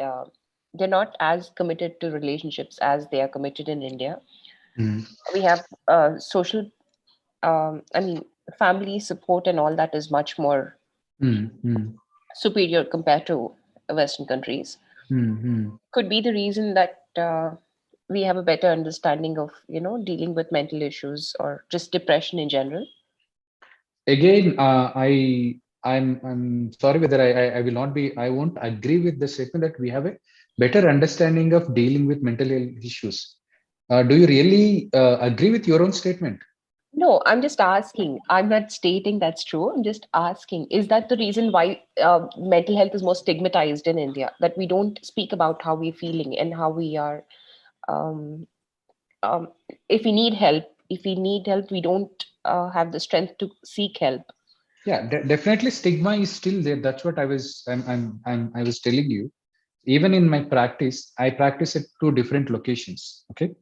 they're not as committed to relationships as they are committed in India? We have social, family support and all that is much more superior compared to Western countries. Could be the reason that we have a better understanding of, dealing with mental issues or just depression in general. Again, I'm sorry whether I will not be, I won't agree with the statement that we have a better understanding of dealing with mental health issues. Do you really agree with your own statement? No, I'm just asking. I'm not stating that's true. I'm just asking, is that the reason why mental health is more stigmatized in India? That we don't speak about how we're feeling and how we are, if we need help, we don't have the strength to seek help. Yeah, definitely stigma is still there. That's what I was telling you. Even in my practice, I practice at 2 different locations. Okay.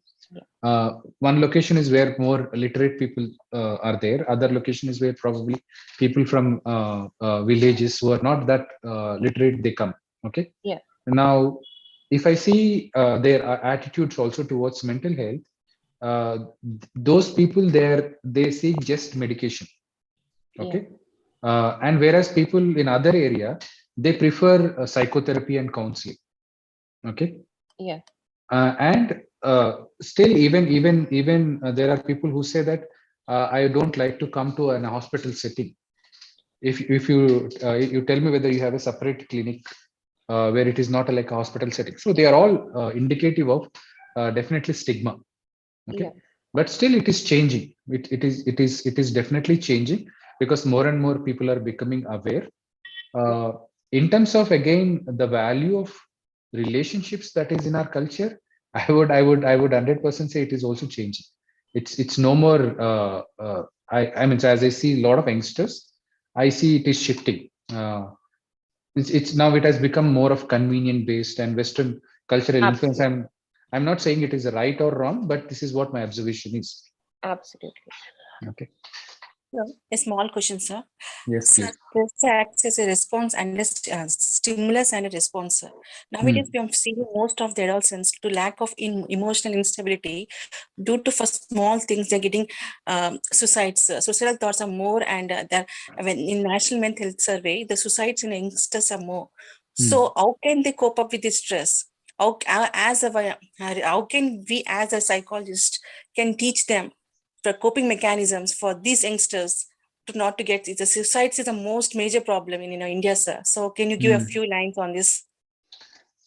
One location is where more literate people are there. Other location is where probably people from villages who are not that literate, they come. Okay. Yeah. Now, if I see their attitudes also towards mental health, those people there, they seek just medication. Okay. Yeah. And whereas people in other area, they prefer psychotherapy and counseling. Okay. Yeah. And still, even there are people who say that I don't like to come to an hospital setting. If you tell me whether you have a separate clinic where it is not like a hospital setting, so they are all indicative of definitely stigma. Okay. Yeah. But still, it is changing. It is definitely changing because more and more people are becoming aware. In terms of, again, the value of relationships that is in our culture, I would 100% say it is also changing. It's no more. I mean, so as I see a lot of youngsters, I see it is shifting. It's now it has become more of convenient based and Western cultural influence. I'm not saying it is right or wrong, but this is what my observation is. Absolutely. Okay. A small question, sir. Yes, Sir, please. stress acts as a response and a stimulus and a response, sir. Nowadays, we are seeing most of the adolescents to lack of emotional instability due to for small things they're getting suicides. Suicidal thoughts are more, and when in National Mental Health Survey, the suicides in youngsters are more. So, how can they cope up with this stress? How can we, as a psychologist, can teach them the coping mechanisms for these youngsters to not to get the suicides is the most major problem in India, sir. So can you give a few lines on this?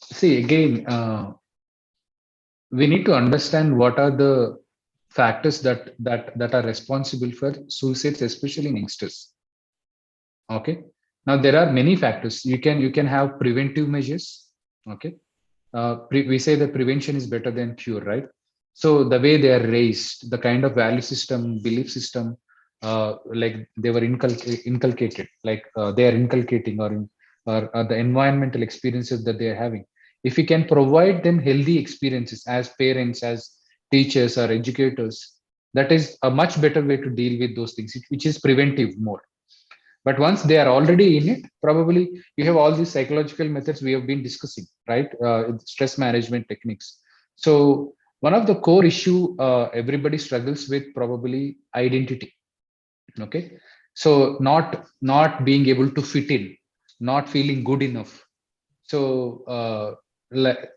See, again, we need to understand what are the factors that are responsible for suicides, especially in youngsters. Okay. Now there are many factors. You can have preventive measures. Okay. We say that prevention is better than cure, right? So the way they are raised, the kind of value system, belief system, like they were inculcated, like they are inculcating, or the environmental experiences that they are having. If we can provide them healthy experiences as parents, as teachers or educators, that is a much better way to deal with those things, which is preventive more. But once they are already in it, probably you have all these psychological methods we have been discussing, right? Stress management techniques. So one of the core issue everybody struggles with, probably identity. Okay. So not being able to fit in, not feeling good enough. So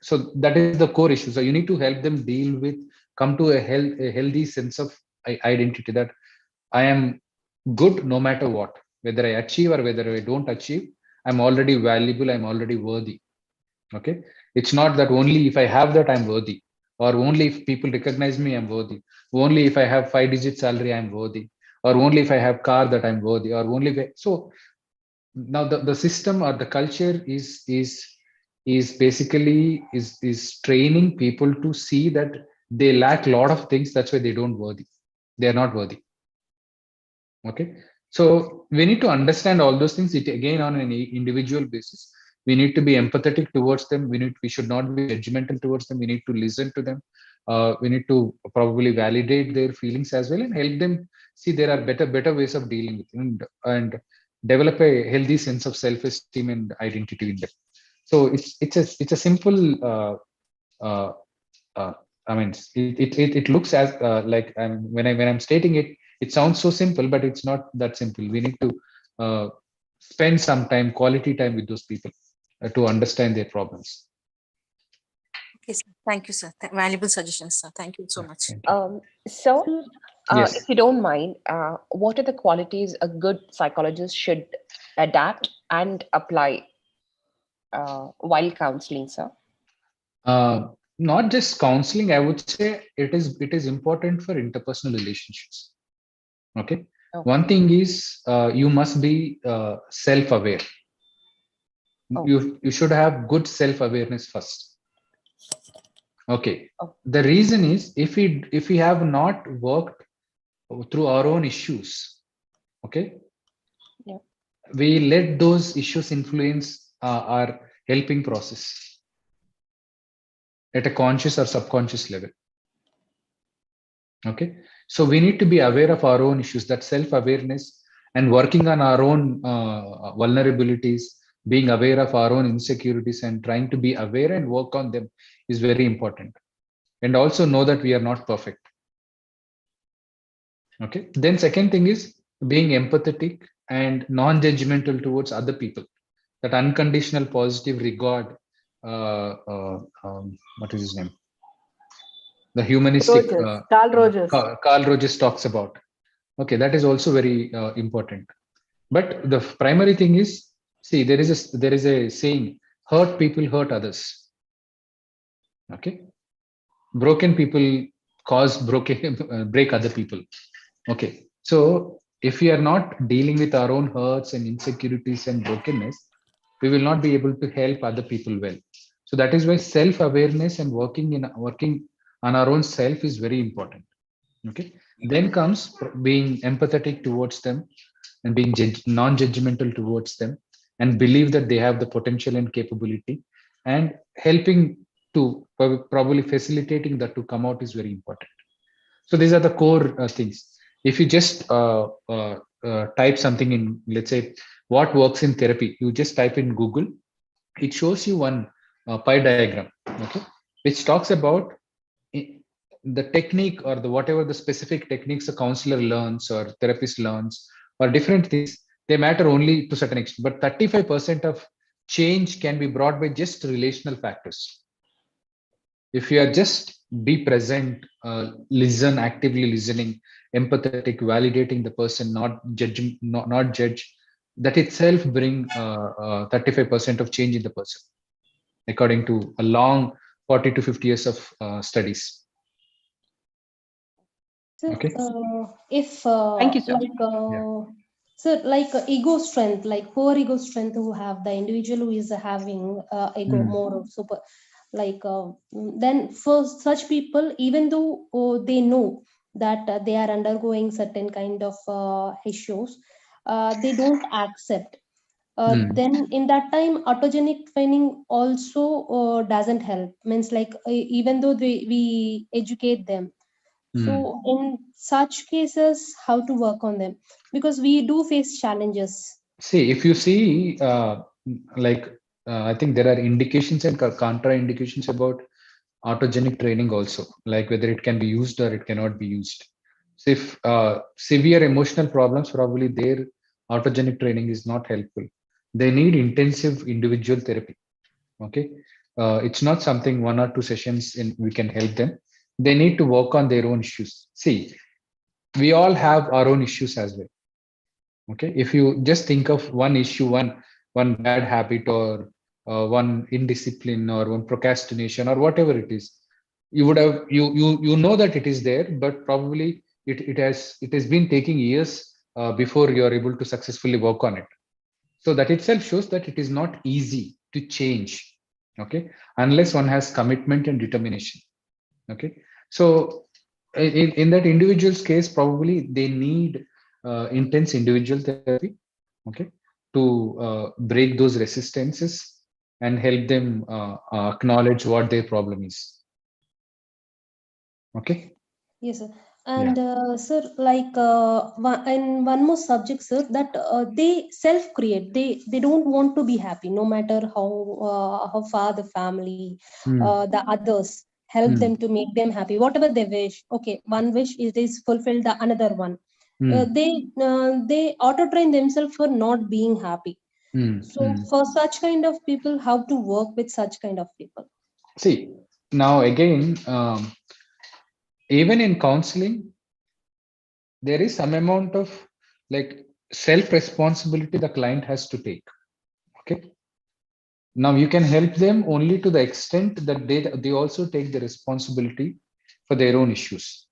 so that is the core issue. So you need to help them deal with, come to a healthy sense of identity, that I am good no matter what, whether I achieve or whether I don't achieve. I'm already valuable, I'm already worthy. Okay. It's not that only if I have that I'm worthy, or only if people recognize me I'm worthy, only if I have 5-digit salary I'm worthy, or only if I have car that I'm worthy, or only if so now the system or the culture is basically is training people to see that they lack a lot of things, that's why they don't worthy, they are not worthy. Okay. So we need to understand all those things. It again on an individual basis. We need to be empathetic towards them. We should not be judgmental towards them. We need to listen to them. We need to probably validate their feelings as well and help them see there are better ways of dealing with it, and develop a healthy sense of self-esteem and identity in them. So it's a simple uh, uh, I mean, it looks as like when I'm stating it, it sounds so simple, but it's not that simple. We need to spend some time, quality time with those people to understand their problems. Okay, sir. Thank you, sir. Valuable suggestions, sir. Thank you so much. So, Yes. if you don't mind, what are the qualities a good psychologist should adapt and apply while counseling, sir? Not just counseling, I would say it is important for interpersonal relationships. Okay. One thing is you must be self-aware. You should have good self-awareness first. Okay. The reason is if we have not worked through our own issues, okay, we let those issues influence our helping process at a conscious or subconscious level. Okay. So we need to be aware of our own issues, that self-awareness, and working on our own vulnerabilities, being aware of our own insecurities and trying to be aware and work on them is very important. And also know that we are not perfect. Okay. Then second thing is being empathetic and non-judgmental towards other people. That unconditional positive regard. What is his name? The humanistic. Carl Rogers. Carl Rogers talks about. Okay, that is also very important. But the primary thing is, see, there is a saying: hurt people hurt others. Okay, broken people break other people. Okay, so if we are not dealing with our own hurts and insecurities and brokenness, we will not be able to help other people well. So that is why self-awareness and working on our own self is very important. Okay, then comes being empathetic towards them and being non-judgmental towards them, and believe that they have the potential and capability, and helping to probably facilitating that to come out is very important. So these are the core things. If you just type something in, let's say, what works in therapy, you just type in Google, it shows you one pie diagram, okay, which talks about the technique or the whatever the specific techniques a counselor learns or therapist learns or different things, they matter only to certain extent. But 35% of change can be brought by just relational factors. If you are just be present, listen, actively listening, empathetic, validating the person, not judging, not judge, that itself bring 35% of change in the person, according to a long 40 to 50 years of studies. So, Okay. if Thank you, sir. so like ego strength, like poor ego strength, who have the individual who is having ego more of super, like then for such people, even though they know that they are undergoing certain kind of issues, they don't accept. Then in that time, autogenic training also doesn't help. Means like even though we educate them. So in such cases, how to work on them? Because we do face challenges. See, if you see, I think there are indications and contraindications about autogenic training also, like whether it can be used or it cannot be used. So if severe emotional problems, probably their autogenic training is not helpful. They need intensive individual therapy. Okay, it's not something 1 or 2 sessions in we can help them. They need to work on their own issues. See, we all have our own issues as well. Okay, if you just think of one issue, one bad habit, or one indiscipline, or one procrastination, or whatever it is, you would have you know that it is there, but probably it has been taking years before you are able to successfully work on it. So that itself shows that it is not easy to change, okay, unless one has commitment and determination. Okay, so in that individual's case, probably they need intense individual therapy, okay, to break those resistances and help them acknowledge what their problem is. Okay. Yes, sir. And sir, like and one more subject, sir, that they self-create. They don't want to be happy, no matter how far the family, the others help them to make them happy. Whatever they wish. Okay, one wish it is fulfilled. The another one. They auto train themselves for not being happy. So for such kind of people, how to work with such kind of people? See, now again, even in counseling, there is some amount of like self-responsibility the client has to take. Okay. Now you can help them only to the extent that they also take the responsibility for their own issues.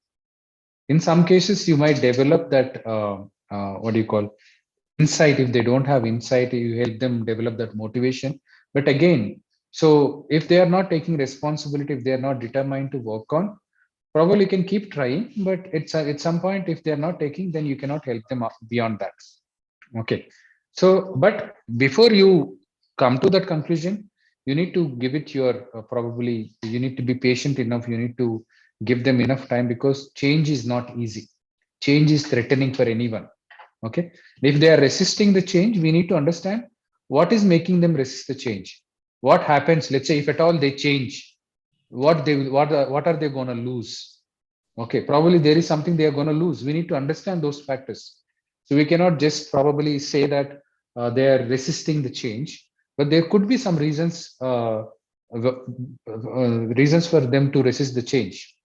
In some cases, you might develop that what do you call insight. If they don't have insight, you help them develop that motivation. But again, so if they are not taking responsibility, if they are not determined to work on, probably you can keep trying. But it's at some point, if they are not taking, then you cannot help them beyond that. Okay. So, but before you come to that conclusion, you need to give it your probably you need to be patient enough. You need to give them enough time, because change is not easy. Change is threatening for anyone. Okay. If they are resisting the change, we need to understand what is making them resist the change. What happens, let's say, if at all they change, what are they going to lose? Okay, probably there is something they are going to lose. We need to understand those factors. So we cannot just probably say that they are resisting the change, but there could be some reasons reasons for them to resist the change.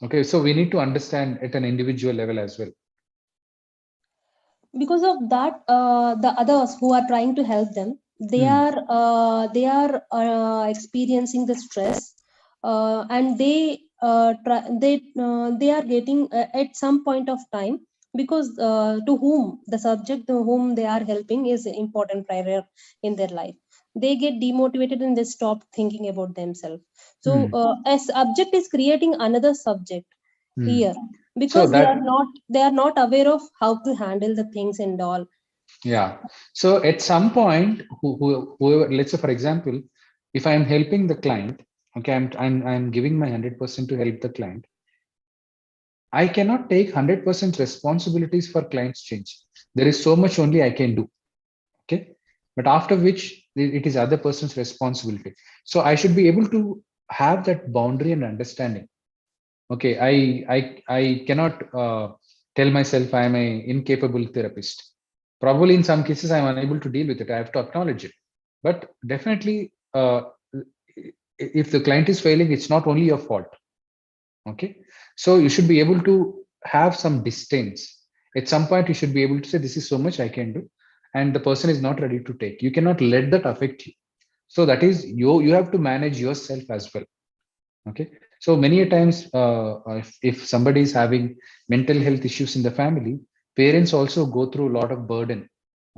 Okay, so we need to understand at an individual level as well. Because of that, the others who are trying to help them, they are experiencing the stress, and they are getting at some point of time, because to whom the subject to whom they are helping is important prior in their life, they get demotivated and they stop thinking about themselves. So a subject is creating another subject here, because So they are not aware of how to handle the things and all. Yeah. So at some point, whoever, let's say, for example, if I'm helping the client, okay, I'm giving my 100% to help the client. I cannot take 100% responsibilities for client's change. There is so much only I can do. Okay. But after which it is other person's responsibility. So I should be able to have that boundary and understanding. Okay. I cannot tell myself I am a incapable therapist. Probably in some cases I'm unable to deal with it. I have to acknowledge it. But definitely, if the client is failing, it's not only your fault. Okay. So you should be able to have some distance. At some point, you should be able to say, this is so much I can do. And the person is not ready to take. You cannot let that affect you. So that is you have to manage yourself as well. Okay. So many a times, if somebody is having mental health issues in the family, parents also go through a lot of burden.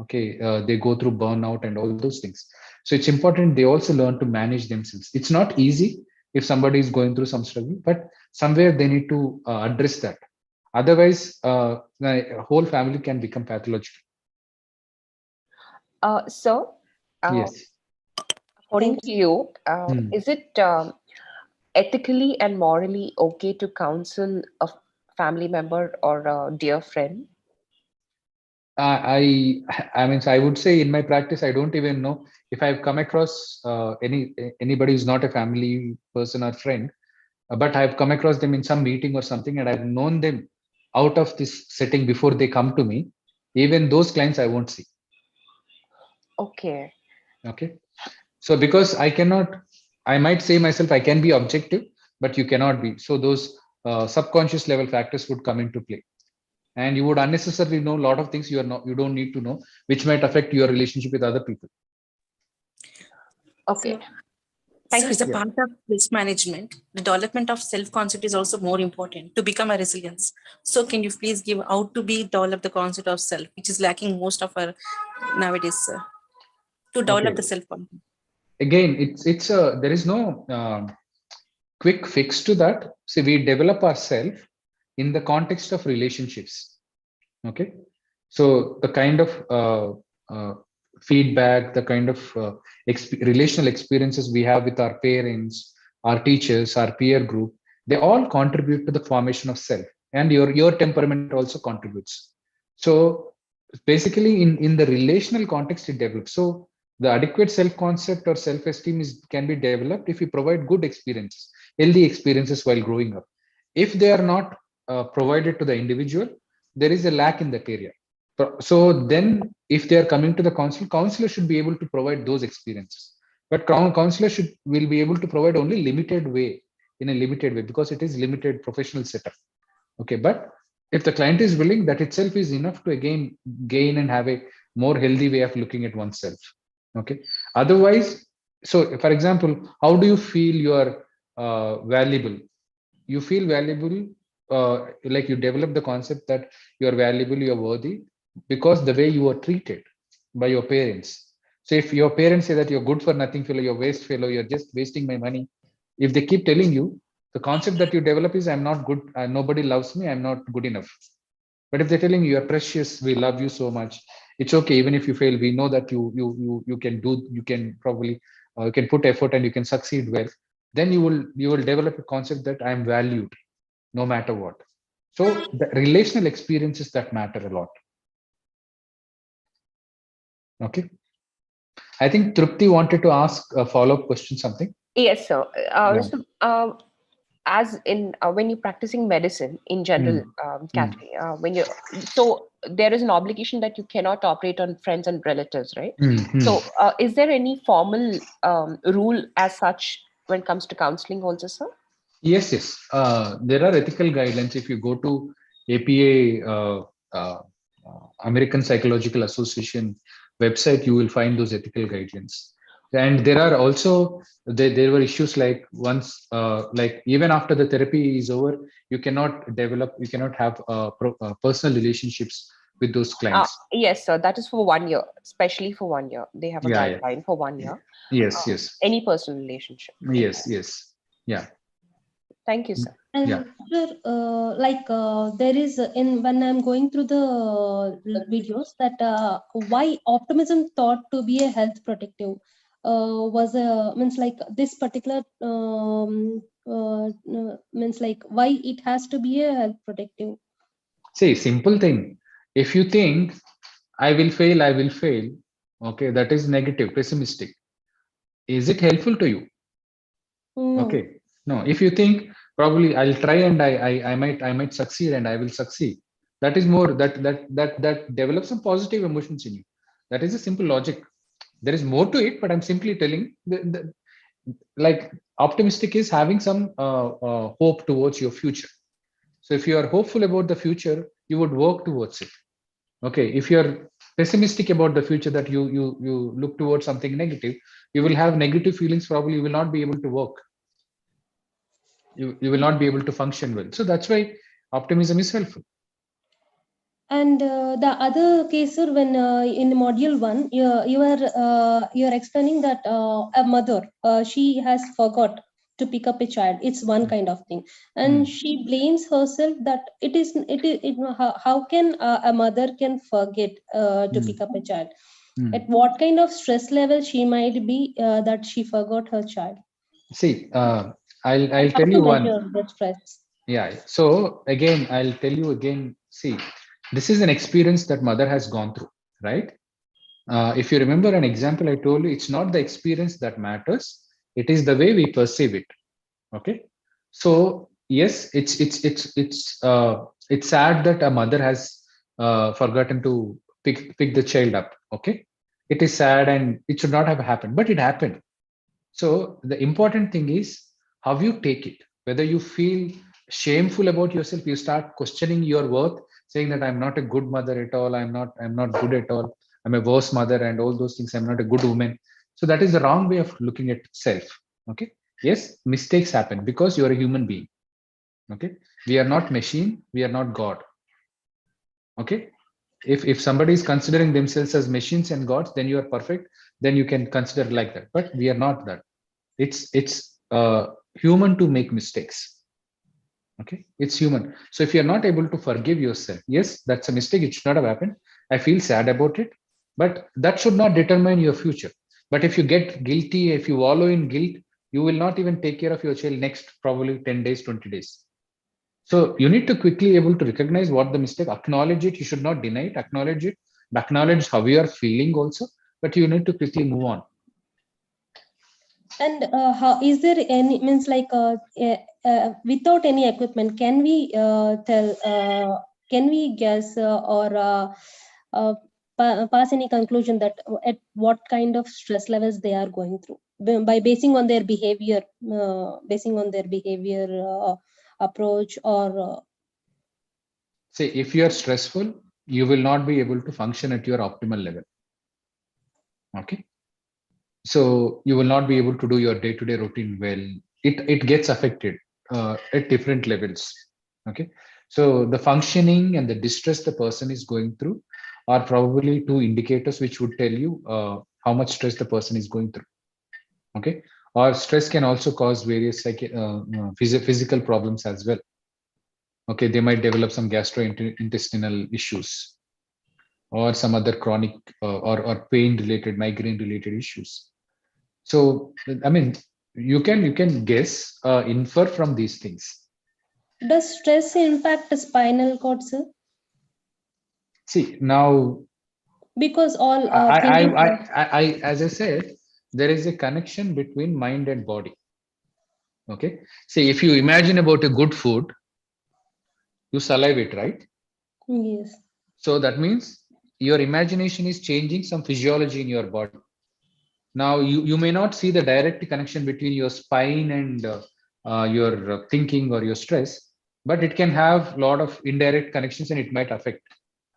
Okay. They go through burnout and all those things. So it's important they also learn to manage themselves. It's not easy if somebody is going through some struggle, but somewhere they need to address that. Otherwise, the whole family can become pathological. So, Yes. according to you, Hmm. is it ethically and morally okay to counsel a family member or a dear friend? I mean, so I would say in my practice, I don't even know if I've come across anybody who's not a family person or friend, but I've come across them in some meeting or something, and I've known them out of this setting before they come to me. Even those clients I won't see. Okay. Okay. So because I cannot, I might say myself, I can be objective, but you cannot be. So those subconscious level factors would come into play. And you would unnecessarily know a lot of things you don't need to know, which might affect your relationship with other people. Okay. So, Thank you, as a sir. part of risk management, the development of self-concept is also more important to become a resilience. So can you please give how to be develop the concept of self, which is lacking most of our nowadays, sir, to develop Okay. the self-concept? Again, it's a there is no quick fix to that. See, we develop ourselves in the context of relationships. Okay. So the kind of feedback, the kind of relational experiences we have with our parents, our teachers, our peer group, they all contribute to the formation of self, and your temperament also contributes. So basically, in the relational context, it develops. So the adequate self concept or self esteem is can be developed if we provide good experiences, healthy experiences while growing up. If they are not provided to the individual, there is a lack in that area. So then, if they are coming to the counselor should be able to provide those experiences. But counselor will be able to provide only limited way, in a limited way, because it is limited professional setup. Okay, but if the client is willing, that itself is enough to again gain and have a more healthy way of looking at oneself. Okay. Otherwise, so for example, how do you feel you are valuable? You feel valuable, like you develop the concept that you are valuable, you are worthy, because the way you are treated by your parents. So if your parents say that you're good for nothing fellow, you're waste fellow, you're just wasting my money, if they keep telling you, the concept that you develop is I'm not good, nobody loves me, I'm not good enough. But if they're telling you you're precious, we love you so much, it's okay. Even if you fail, we know that you can do, you can probably you can put effort and you can succeed well. Then you will develop a concept that I'm valued no matter what. So the relational experiences that matter a lot. Okay. I think Trupti wanted to ask a follow-up question, something. Yes, sir. Yeah. So, as in when you're practicing medicine in general, Kathy, so there is an obligation that you cannot operate on friends and relatives, right? So, is there any formal rule as such when it comes to counseling, also, sir? Yes, yes. There are ethical guidelines. If you go to APA, American Psychological Association website, you will find those ethical guidelines. And there are also there were issues like once, like even after the therapy is over, you cannot have personal relationships with those clients. Yes, sir. That is for 1 year, especially for 1 year. They have a Yeah, yeah. guideline for 1 year. Yes, yes. Any personal relationship. Yes, yes. Yeah. Thank you, sir. And Yeah. sir, there is when I'm going through the videos that why optimism thought to be a health protective was means like this particular means like why it has to be a health protective? See, simple thing. If you think I will fail, okay, that is negative, pessimistic. Is it helpful to you? No. Okay. No, if you think probably I'll try and I might succeed and I will succeed. That is more that develops some positive emotions in you. That is a simple logic. There is more to it, but I'm simply telling like optimistic is having some hope towards your future. So if you are hopeful about the future, you would work towards it. Okay. If you're pessimistic about the future, that you look towards something negative, you will have negative feelings. Probably you will not be able to work. You will not be able to function well. So that's why optimism is helpful. And the other case, sir, when in module 1, you are explaining that a mother, she has forgot to pick up a child. It's one kind of thing, and she blames herself that how can a mother can forget to pick up a child? At what kind of stress level she might be that she forgot her child? See, I'll How tell to you one. measure the stress? Yeah. So again, I'll tell you again. See, this is an experience that mother has gone through, right? If you remember an example I told you, it's not the experience that matters. It is the way we perceive it. Okay. So yes, it's sad that a mother has forgotten to pick the child up. Okay. It is sad and it should not have happened, but it happened. So the important thing is how you take it. Whether you feel shameful about yourself, you start questioning your worth, saying that I'm not a good mother at all. I'm not good at all. I'm a worse mother and all those things. I'm not a good woman. So that is the wrong way of looking at self. Okay. Yes, mistakes happen because you are a human being. Okay. We are not machine. We are not God. Okay. If somebody is considering themselves as machines and gods, then you are perfect. Then you can consider like that. But we are not that. It's human to make mistakes. Okay, it's human. So if you're not able to forgive yourself, yes, that's a mistake, it should not have happened. I feel sad about it, but that should not determine your future. But if you get guilty, if you wallow in guilt, you will not even take care of your child next probably 10 days, 20 days. So you need to quickly able to recognize what the mistake, acknowledge it. You should not deny it, acknowledge it, acknowledge how you are feeling also, but you need to quickly move on. And how is there any means like without any equipment, can we can we guess or pass any conclusion that at what kind of stress levels they are going through by basing on their behavior, approach or say if you are stressful, you will not be able to function at your optimal level. Okay, so you will not be able to do your day-to-day routine well. It gets affected at different levels. Okay, so the functioning and the distress the person is going through are probably two indicators which would tell you how much stress the person is going through. Okay, or stress can also cause various like physical problems as well. Okay, they might develop some gastrointestinal issues or some other chronic or pain related, migraine related issues. So I mean, you can guess, infer from these things. does stress impact the spinal cord, sir? See now, Because all I as I said, there is a connection between mind and body. Okay, see if you imagine about a good food, you salivate, right? yes. So that means your imagination is changing some physiology in your body. Now you may not see the direct connection between your spine and your thinking or your stress, but it can have a lot of indirect connections and it might affect.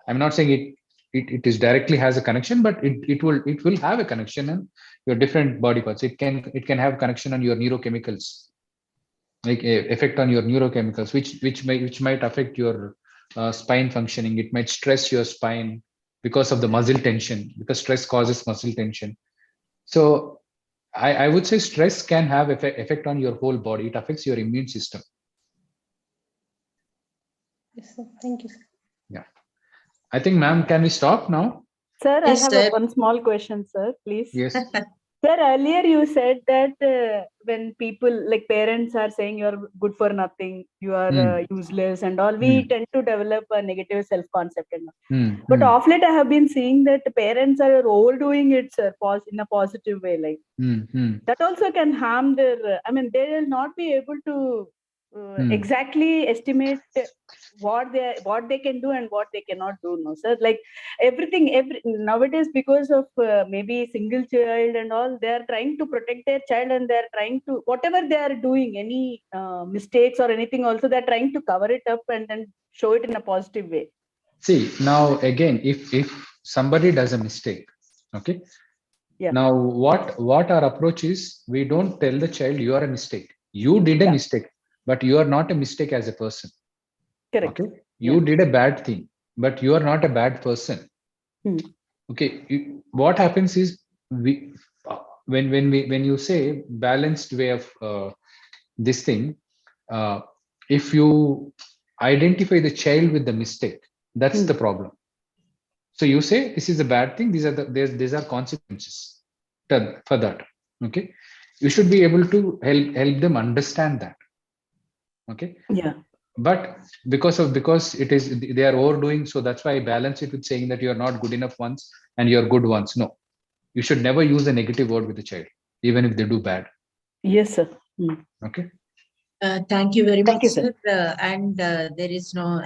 I'm not saying it is directly has a connection, but it will have a connection in your different body parts. It can have connection on your neurochemicals, like a effect on your neurochemicals, which might affect your spine functioning. It might stress your spine because of the muscle tension, because stress causes muscle tension. So I would say stress can have effect on your whole body. It affects your immune system. Yes, sir. Thank you, sir. Yeah. I think, ma'am, can we stop now? Sir, Yes, I have sir. one small question, sir, please. Yes. Sir, earlier you said that when people like parents are saying you're good for nothing, you are useless and all, we tend to develop a negative self-concept and all. But of late, I have been seeing that parents are overdoing it, sir, in a positive way. Like that also can harm their. I mean, they will not be able to exactly estimate what they can do and what they cannot do. No, sir. Like every nowadays, because of maybe single child and all, they are trying to protect their child, and they are trying to whatever they are doing, any mistakes or anything. Also, they are trying to cover it up and then show it in a positive way. See, now again, if somebody does a mistake, okay. Yeah. Now what our approach is, we don't tell the child you are a mistake. You did a mistake, but you are not a mistake as a person. Correct. Okay. You did a bad thing, but you are not a bad person. Okay. What happens is when you say balanced way of this thing, if you identify the child with the mistake, that's the problem. So you say this is a bad thing. These are consequences for that. Okay, you should be able to help them understand that. Okay. Yeah. But because they are overdoing, so that's why I balance it with saying that you are not good enough once and you are good once. No, you should never use a negative word with the child, even if they do bad. Yes, sir. Okay. Thank you very much, you, sir. And there is no,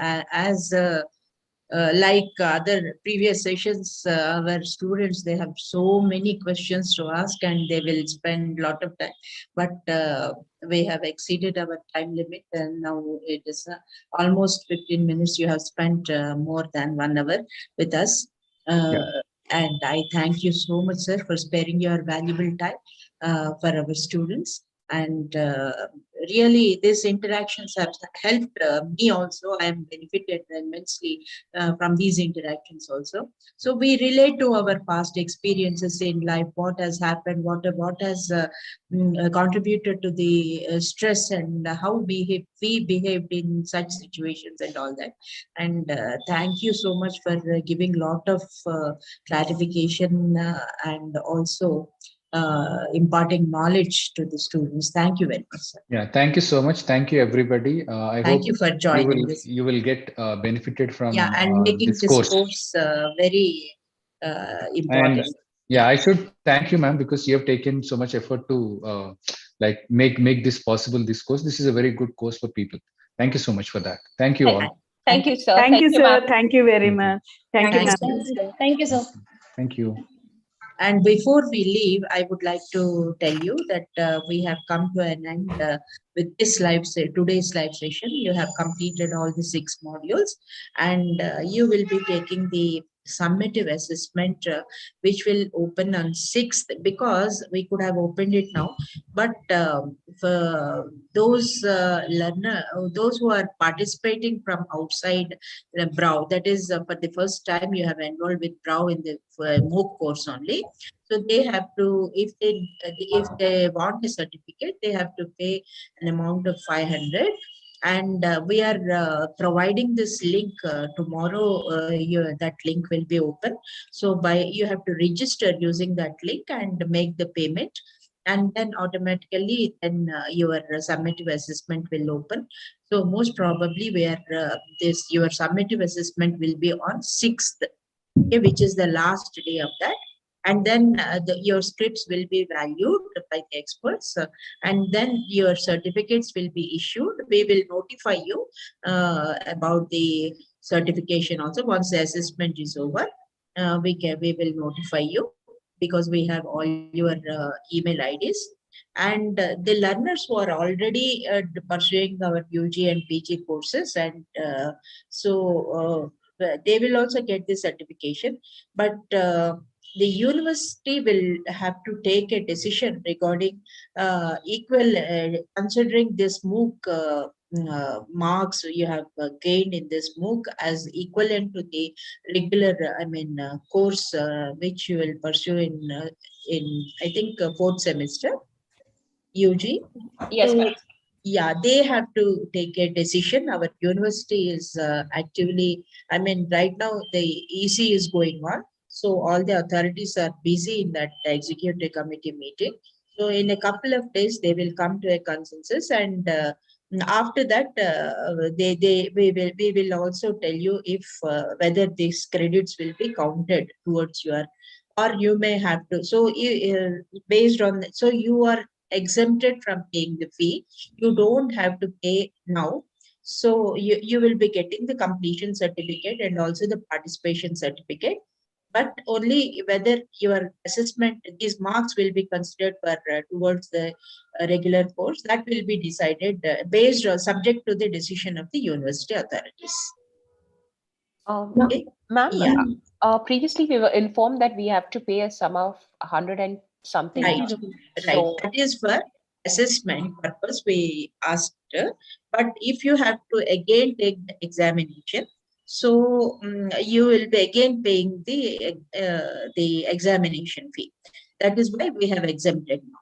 like other previous sessions, our students, they have so many questions to ask and they will spend a lot of time. But we have exceeded our time limit and now it is almost 15 minutes. You have spent more than 1 hour with us. And I thank you so much, sir, for sparing your valuable time for our students. And really, these interactions have helped me also. I am benefited immensely from these interactions also. So we relate to our past experiences in life, what has happened, what has contributed to the stress and how we behaved in such situations and all that. And thank you so much for giving a lot of clarification and also imparting knowledge to the students. Thank you very much, sir. Yeah, thank you so much. Thank you, everybody. I thank hope you for joining you will get benefited from and making this course very important. And yeah, I should thank you, ma'am, because you have taken so much effort to like make this possible. This course, this is a very good course for people. Thank you so much for that. Thank you all. Thank you, sir. Thank you, sir. ma'am. Thank you very much. Thank you, Thank ma'am. you. Thank you, sir. Thank you. And before we leave, I would like to tell you that we have come to an end with this today's live session. You have completed all the 6 modules, and you will be taking the summative assessment, which will open on 6th, because we could have opened it now. But for those those who are participating from outside BRAU, that is for the first time you have enrolled with BRAU in the MOOC course only. So they have to, if they want a certificate, they have to pay an amount of 500. And we are providing this link tomorrow. That link will be open. So you have to register using that link and make the payment. And then automatically then your summative assessment will open. So most probably your summative assessment will be on 6th, okay, which is the last day of that. And then your scripts will be valued by the experts, and then your certificates will be issued. We will notify you about the certification also. Once the assessment is over, we will notify you, because we have all your email IDs. And the learners who are already pursuing our UG and PG courses, and they will also get the certification. But the university will have to take a decision regarding considering this MOOC marks you have gained in this MOOC as equivalent to the regular, course which you will pursue in I think 4th semester UG. Yes, ma'am. Yeah, they have to take a decision. Our university is actively, right now the EC is going on. So all the authorities are busy in that executive committee meeting. So in a couple of days, they will come to a consensus, and after that, we will also tell you if whether these credits will be counted towards your, or you may have to. So based on that, so you are exempted from paying the fee. You don't have to pay now. So you will be getting the completion certificate and also the participation certificate, but only whether your assessment, these marks will be considered for towards the regular course, that will be decided based or subject to the decision of the university authorities. Okay. Ma'am, Yeah. previously we were informed that we have to pay a sum of 100 and something. Right. each. Right. So, That is for assessment purpose we asked. But if you have to again take the examination, so you will be again paying the examination fee. That is why we have exempted now.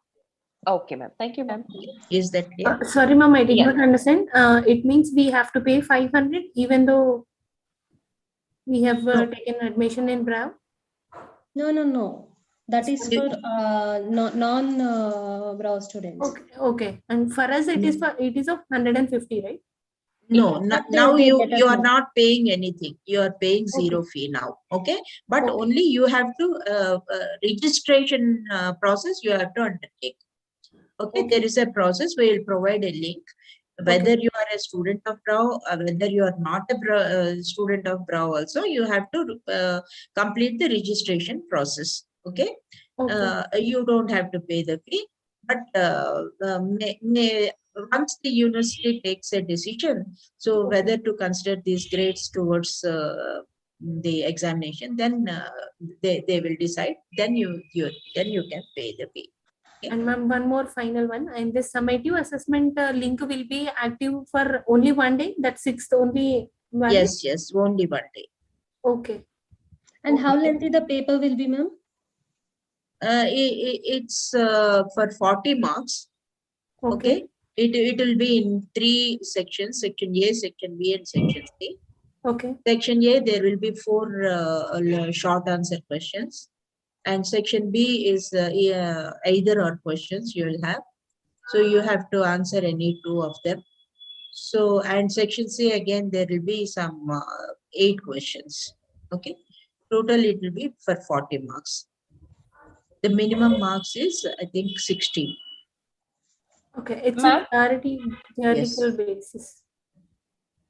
okay, ma'am. Thank you, ma'am. Is that clear? Sorry, ma'am, I did Yeah. not understand. It means we have to pay 500 even though we have No. taken admission in BRAV? No. That is for non-BRAV students. Okay. And for us, it is of 150, right? No, But now they you get us are more. not paying anything. You are paying zero fee now. Okay, but Okay. only you have to registration process you have to undertake. Okay, there is a process. We will provide a link. Whether you are a student of BRAV, whether you are not a student of BRAV, also you have to complete the registration process. Okay, you don't have to pay the fee, but once the university takes a decision, so whether to consider these grades towards the examination, then they will decide. Then you can pay the fee. Okay. And ma'am, one more final one. And this summative assessment link will be active for only one day. That's 6th only. One day? Yes, only one day. Okay. And how lengthy the paper will be, ma'am? It's for 40 marks. Okay. It will be in 3 sections: Section A, Section B, and Section C. Okay. Section A, there will be 4 short answer questions, and Section B is either or questions you will have. So you have to answer any 2 of them. So, and Section C, again, there will be some 8 questions. Okay. Total, it will be for 40 marks. The minimum marks is, I think, 16. Okay. It's Ma'am? a theoretical basis.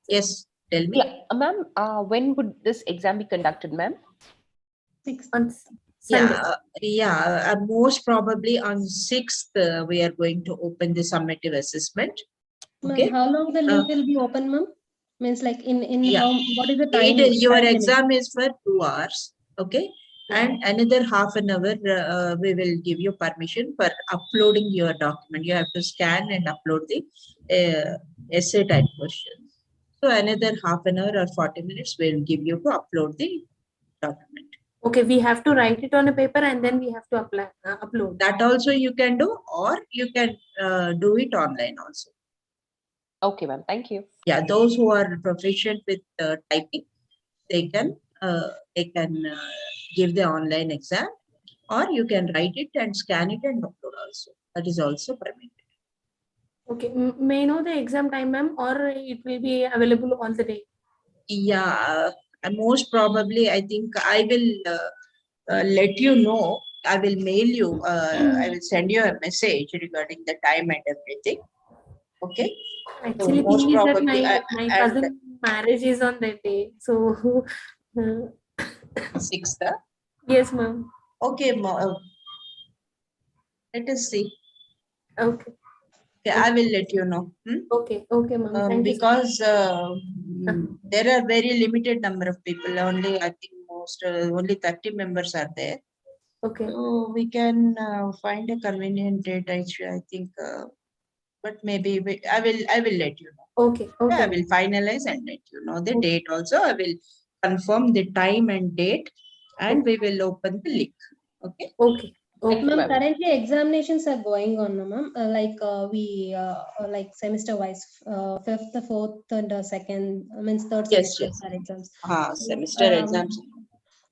Yes, tell me. Yeah, ma'am, when would this exam be conducted, ma'am? 6th. On Sunday. Most probably on 6th, we are going to open the summative assessment. Ma'am, Okay. how long the link will be open, ma'am? Means like in Yeah. what is the time? Your time limit? exam is for 2 hours. Okay. And another half an hour, we will give you permission for uploading your document. You have to scan and upload the essay type questions. So another half an hour or 40 minutes, we will give you to upload the document. Okay, we have to write it on a paper and then we have to upload. That also you can do, or you can do it online also. Okay, ma'am. Thank you. Yeah, those who are proficient with typing, they can give the online exam, or you can write it and scan it and upload also. That is also permitted. Okay, may I know the exam time, ma'am, or it will be available all the day? Yeah, most probably, I think I will let you know. I will mail you. I will send you a message regarding the time and everything. Okay. Actually, So most thing is that probably, my cousin marriage is on that day. So 6th. Yes, ma'am. Okay, let us see. Okay. Okay, I will let you know. Okay, ma'am. Thank you. Because there are very limited number of people. Only, I think only 30 members are there. Okay. So we can find a convenient date. I think, but maybe I will let you know. Okay. I will finalize and let you know the date also. I will confirm the time and date, and we will open the link. Okay. Okay. Ma'am, currently examinations are going on, ma'am. We like semester wise, 5th, 4th, and 2nd. Means 3rd semester are exams. Semester exams.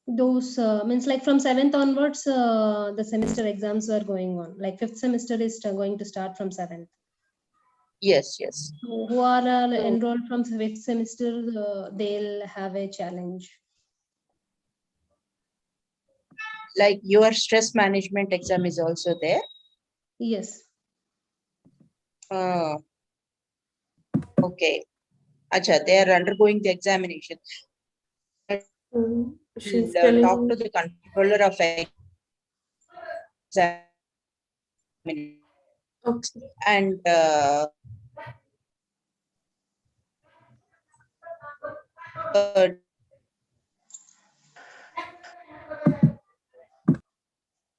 Those means like from 7th onwards, the semester exams are going on. Like 5th semester is going to start from 7th. Yes, yes. Who are enrolled from 5th semester, they'll have a challenge. Like your stress management exam is also there. Yes. Okay. Acha, they are undergoing the examination. She's Talk telling. to the controller of exam. Okay. And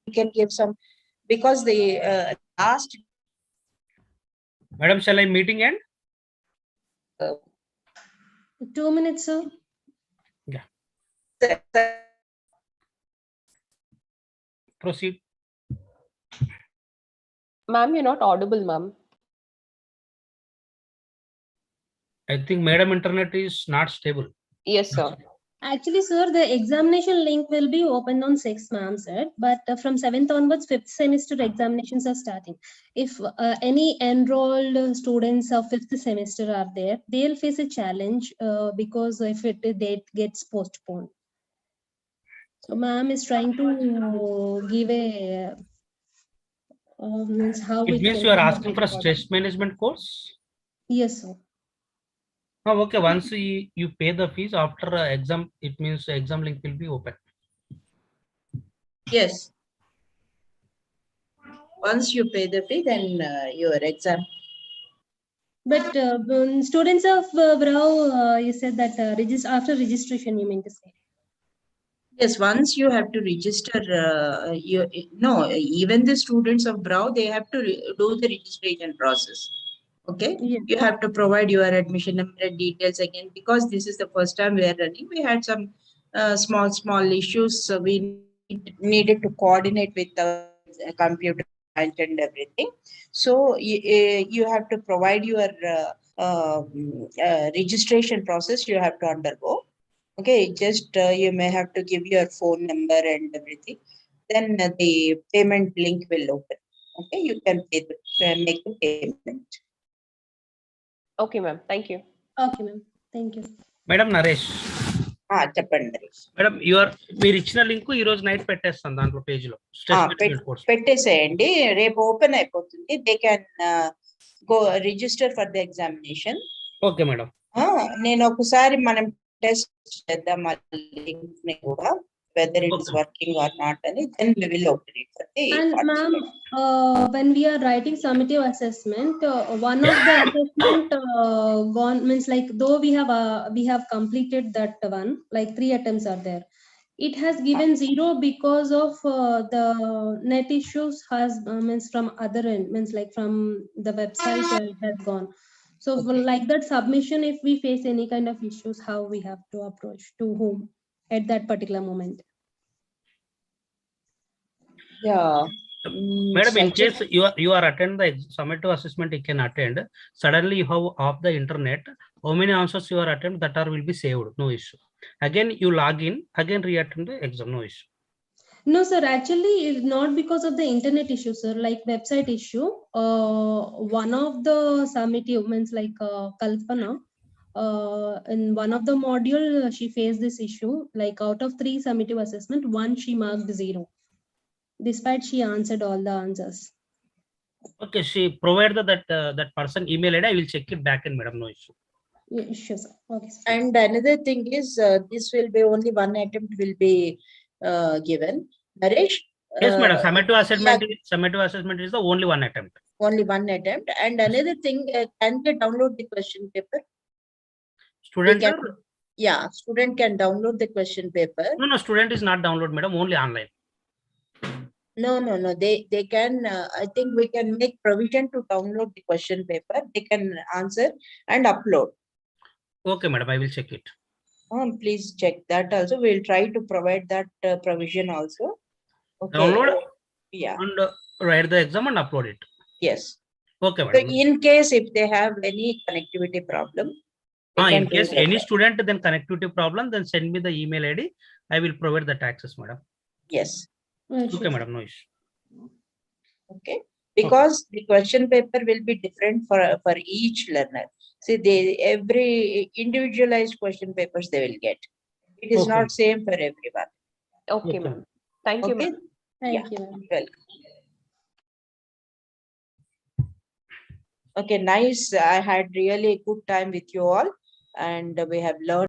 we can give some, because the last. Madam, shall I meeting end? 2 minutes, sir. Yeah. Proceed. Ma'am, you're not audible, ma'am. I think Madam internet is not stable. Yes, sir. Actually, sir, the examination link will be opened on 6th, ma'am said, but from 7th onwards, 5th semester examinations are starting. If any enrolled students of 5th semester are there, they'll face a challenge because if date gets postponed. So, ma'am is trying to give a means how It means you are asking for a stress management course? Yes, sir. Oh, okay. Once you pay the fees after exam, it means exam link will be open. Yes. Once you pay the fee, then your exam. But students of Brau, you said that after registration, you mean to say? Yes, once you have to register, even the students of Brau, they have to do the registration process. Okay, yes. You have to provide your admission number and details again, because this is the first time we are running. We had some small issues, so we needed to coordinate with the computer and everything. So you have to provide your registration process. You have to undergo. Okay, just you may have to give your phone number and everything. Then the payment link will open. Okay, you can pay make the payment. Okay, ma'am. Thank you. Okay, ma'am. Thank you. Madam Naresh. చెప్పండి Naresh. Madam మీరు ఇచ్చిన link ఈ రోజు night పెట్టేస్తాను దాంట్లో page లో. పెట్టేసేయండి, రేపు ఓపెన్ అయిపోతుంది. They can go register for the examination. Okay madam. నేను ఒకసారి మనం టెస్ట్ చేద్దాం ఆ లింక్ ని కూడా, whether it is working or not, and then we will open it for the. And ma'am, when we are writing summative assessment, one of the assessment gone means like though we have completed that one, like 3 attempts are there. It has given 0 because of the net issues has means from other end, means like from the website it has gone. So like that submission, if we face any kind of issues, how we have to approach, to whom at that particular moment? Yeah. Madam, in case you are attend the summative assessment, you can attend. Suddenly you have off the internet, how many answers you are attempt, that will be saved, no issue. Again you log in, again re-attend the exam, no issue. No, sir, actually it's not because of the internet issue, sir, like website issue. One of the summative means like Kalpana, in one of the module she faced this issue, like out of 3 summative assessment, 1 she marked 0, despite she answered all the answers. Okay, she provided that person email ID, I will check it back in, madam, no issue. Yeah, sure, sir. Okay, sir. And another thing is this will be only 1 attempt will be given. Naresh? Yes, madam. Summative assessment is the only 1 attempt. Only 1 attempt. And another thing, can they download the question paper? Student? Student can download the question paper. No, student is not download, madam, only online. No. They can, I think we can make provision to download the question paper. They can answer and upload. Okay, madam, I will check it. Please check that also. We'll try to provide that provision also. Okay. Download and write the exam and upload it. Yes. Okay, madam. So in case if they have any connectivity problem, can In do case it any as well. student then connectivity problem, then send me the email ID. I will provide that access, madam. Yes. Okay, madam, no issue. Okay. Because the question paper will be different for each learner. See, every individualized question papers they will get. It is not same for everyone. Okay, ma'am. Thank you, Okay. ma'am. Thank you, ma'am. Welcome. Okay, nice. I had really a good time with you all, and we have learned